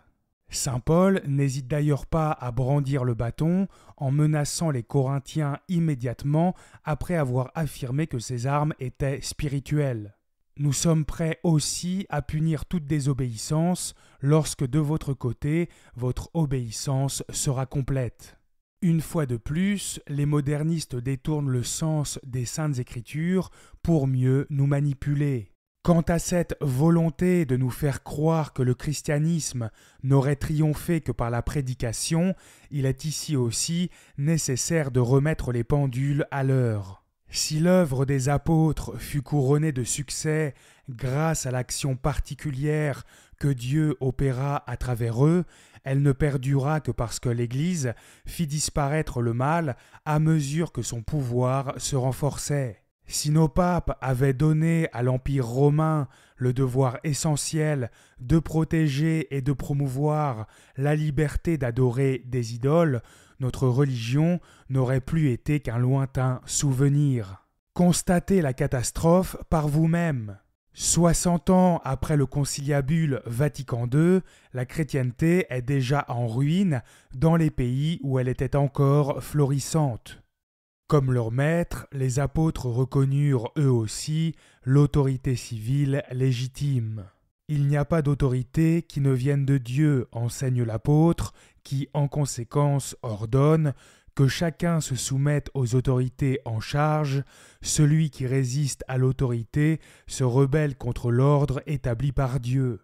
Saint Paul n'hésite d'ailleurs pas à brandir le bâton en menaçant les Corinthiens immédiatement après avoir affirmé que ces armes étaient spirituelles. Nous sommes prêts aussi à punir toute désobéissance lorsque de votre côté, votre obéissance sera complète. Une fois de plus, les modernistes détournent le sens des Saintes Écritures pour mieux nous manipuler. Quant à cette volonté de nous faire croire que le christianisme n'aurait triomphé que par la prédication, il est ici aussi nécessaire de remettre les pendules à l'heure. Si l'œuvre des apôtres fut couronnée de succès grâce à l'action particulière que Dieu opéra à travers eux, elle ne perdura que parce que l'Église fit disparaître le mal à mesure que son pouvoir se renforçait. Si nos papes avaient donné à l'Empire romain le devoir essentiel de protéger et de promouvoir la liberté d'adorer des idoles, notre religion n'aurait plus été qu'un lointain souvenir. Constatez la catastrophe par vous-même. 60 ans après le conciliabule Vatican II, la chrétienté est déjà en ruine dans les pays où elle était encore florissante. Comme leur maître, les apôtres reconnurent eux aussi l'autorité civile légitime. Il n'y a pas d'autorité qui ne vienne de Dieu, enseigne l'apôtre, qui en conséquence ordonne que chacun se soumette aux autorités en charge, celui qui résiste à l'autorité se rebelle contre l'ordre établi par Dieu.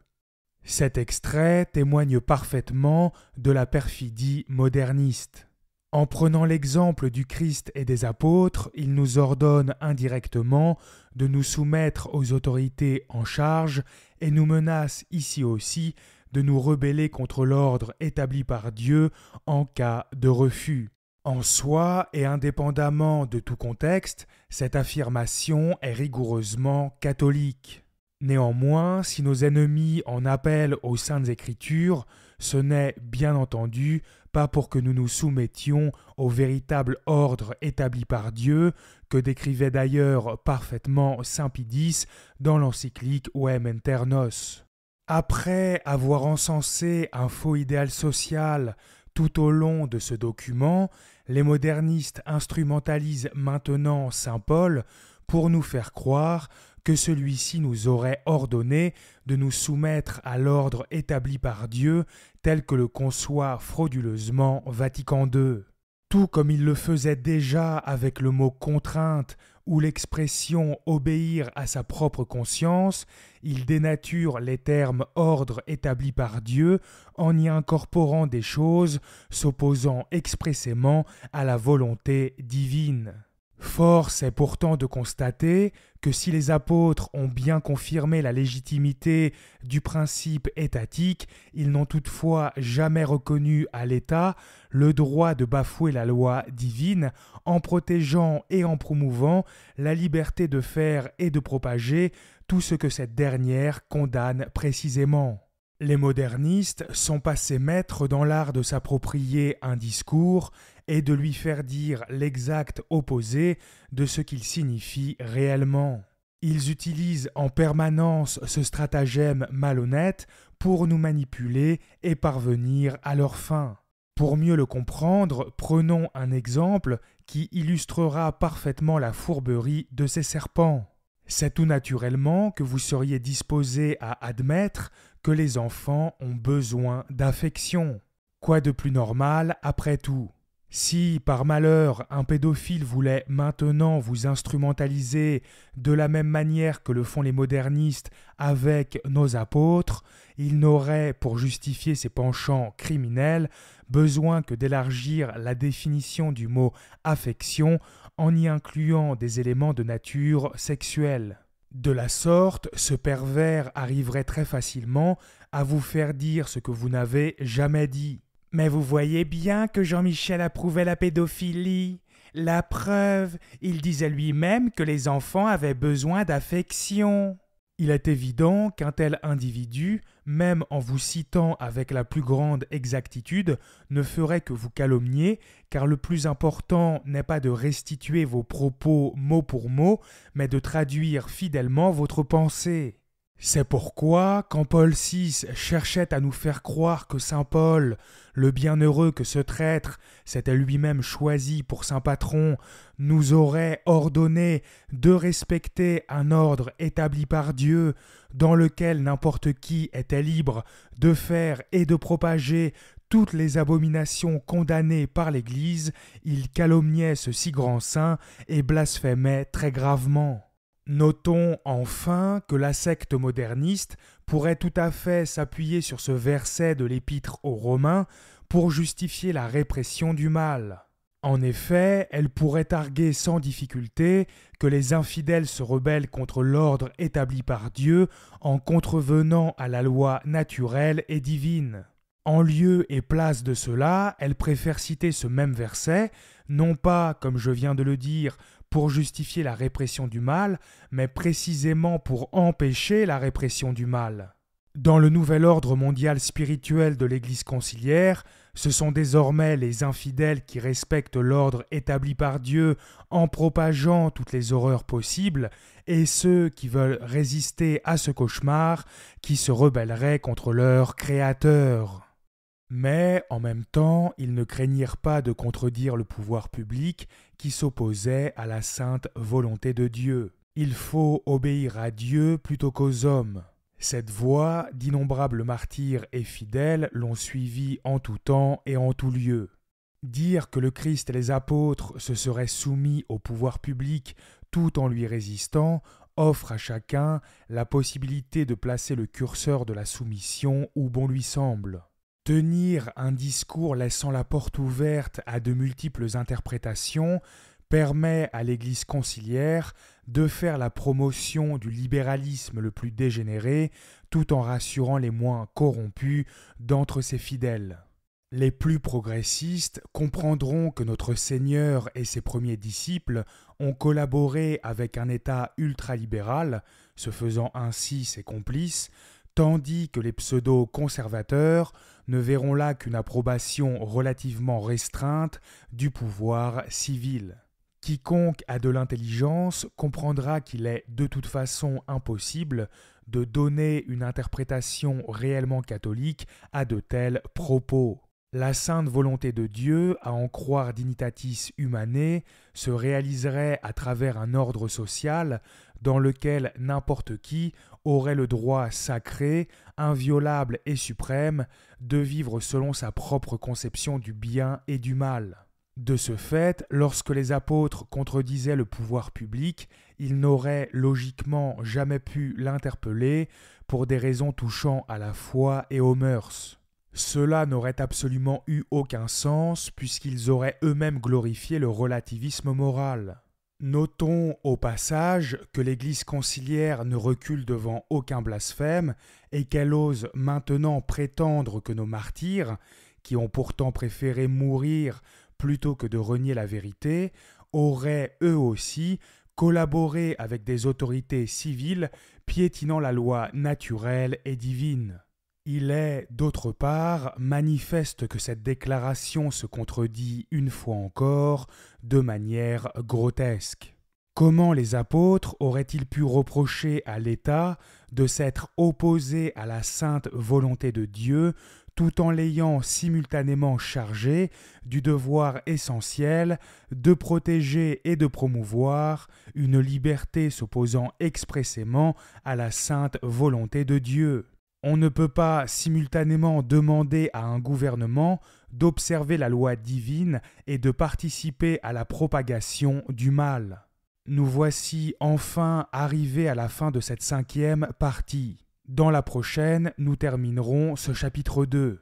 Cet extrait témoigne parfaitement de la perfidie moderniste. En prenant l'exemple du Christ et des apôtres, il nous ordonne indirectement de nous soumettre aux autorités en charge et nous menace ici aussi de nous rebeller contre l'ordre établi par Dieu en cas de refus. En soi et indépendamment de tout contexte, cette affirmation est rigoureusement catholique. Néanmoins, si nos ennemis en appellent aux Saintes Écritures, ce n'est, bien entendu, pas pour que nous nous soumettions au véritable ordre établi par Dieu, que décrivait d'ailleurs parfaitement saint Pie X dans l'encyclique Vem Internos. Après avoir encensé un faux idéal social tout au long de ce document, les modernistes instrumentalisent maintenant saint Paul pour nous faire croire que celui-ci nous aurait ordonné de nous soumettre à l'ordre établi par Dieu tel que le conçoit frauduleusement Vatican II. Tout comme il le faisait déjà avec le mot contrainte ou l'expression obéir à sa propre conscience, il dénature les termes ordre établis par Dieu en y incorporant des choses s'opposant expressément à la volonté divine. Force est pourtant de constater que si les apôtres ont bien confirmé la légitimité du principe étatique, ils n'ont toutefois jamais reconnu à l'État le droit de bafouer la loi divine en protégeant et en promouvant la liberté de faire et de propager tout ce que cette dernière condamne précisément. Les modernistes sont passés maîtres dans l'art de s'approprier un discours et de lui faire dire l'exact opposé de ce qu'il signifie réellement. Ils utilisent en permanence ce stratagème malhonnête pour nous manipuler et parvenir à leur fin. Pour mieux le comprendre, prenons un exemple qui illustrera parfaitement la fourberie de ces serpents. C'est tout naturellement que vous seriez disposé à admettre que les enfants ont besoin d'affection. Quoi de plus normal après tout ? Si, par malheur, un pédophile voulait maintenant vous instrumentaliser de la même manière que le font les modernistes avec nos apôtres, il n'aurait, pour justifier ses penchants criminels, besoin que d'élargir la définition du mot « affection » en y incluant des éléments de nature sexuelle. De la sorte, ce pervers arriverait très facilement à vous faire dire ce que vous n'avez jamais dit. Mais vous voyez bien que Jean-Michel approuvait la pédophilie. La preuve, il disait lui-même que les enfants avaient besoin d'affection. Il est évident qu'un tel individu, même en vous citant avec la plus grande exactitude, ne ferait que vous calomnier, car le plus important n'est pas de restituer vos propos mot pour mot, mais de traduire fidèlement votre pensée. C'est pourquoi, quand Paul VI cherchait à nous faire croire que saint Paul, le bienheureux que ce traître s'était lui-même choisi pour saint patron, nous aurait ordonné de respecter un ordre établi par Dieu, dans lequel n'importe qui était libre de faire et de propager toutes les abominations condamnées par l'Église, il calomniait ce si grand saint et blasphémait très gravement. Notons enfin que la secte moderniste pourrait tout à fait s'appuyer sur ce verset de l'Épître aux Romains pour justifier la répression du mal. En effet, elle pourrait arguer sans difficulté que les infidèles se rebellent contre l'ordre établi par Dieu en contrevenant à la loi naturelle et divine. En lieu et place de cela, elle préfère citer ce même verset, non pas, comme je viens de le dire, pour justifier la répression du mal, mais précisément pour empêcher la répression du mal. Dans le nouvel ordre mondial spirituel de l'Église conciliaire, ce sont désormais les infidèles qui respectent l'ordre établi par Dieu en propageant toutes les horreurs possibles, et ceux qui veulent résister à ce cauchemar qui se rebelleraient contre leur Créateur. Mais, en même temps, ils ne craignirent pas de contredire le pouvoir public qui s'opposait à la sainte volonté de Dieu. Il faut obéir à Dieu plutôt qu'aux hommes. Cette voie, d'innombrables martyrs et fidèles l'ont suivie en tout temps et en tout lieu. Dire que le Christ et les apôtres se seraient soumis au pouvoir public tout en lui résistant offre à chacun la possibilité de placer le curseur de la soumission où bon lui semble. Tenir un discours laissant la porte ouverte à de multiples interprétations permet à l'Église conciliaire de faire la promotion du libéralisme le plus dégénéré tout en rassurant les moins corrompus d'entre ses fidèles. Les plus progressistes comprendront que notre Seigneur et ses premiers disciples ont collaboré avec un État ultralibéral, se faisant ainsi ses complices, tandis que les pseudo-conservateurs ne verront là qu'une approbation relativement restreinte du pouvoir civil. Quiconque a de l'intelligence comprendra qu'il est de toute façon impossible de donner une interprétation réellement catholique à de tels propos. La sainte volonté de Dieu, à en croire Dignitatis Humanae, se réaliserait à travers un ordre social dans lequel n'importe qui aurait le droit sacré, inviolable et suprême de vivre selon sa propre conception du bien et du mal. De ce fait, lorsque les apôtres contredisaient le pouvoir public, ils n'auraient logiquement jamais pu l'interpeller pour des raisons touchant à la foi et aux mœurs. Cela n'aurait absolument eu aucun sens puisqu'ils auraient eux-mêmes glorifié le relativisme moral. Notons au passage que l'Église conciliaire ne recule devant aucun blasphème et qu'elle ose maintenant prétendre que nos martyrs, qui ont pourtant préféré mourir plutôt que de renier la vérité, auraient eux aussi collaboré avec des autorités civiles piétinant la loi naturelle et divine. Il est, d'autre part, manifeste que cette déclaration se contredit une fois encore de manière grotesque. Comment les apôtres auraient-ils pu reprocher à l'État de s'être opposé à la sainte volonté de Dieu tout en l'ayant simultanément chargé du devoir essentiel de protéger et de promouvoir une liberté s'opposant expressément à la sainte volonté de Dieu? On ne peut pas simultanément demander à un gouvernement d'observer la loi divine et de participer à la propagation du mal. Nous voici enfin arrivés à la fin de cette 5e partie. Dans la prochaine, nous terminerons ce chapitre 2.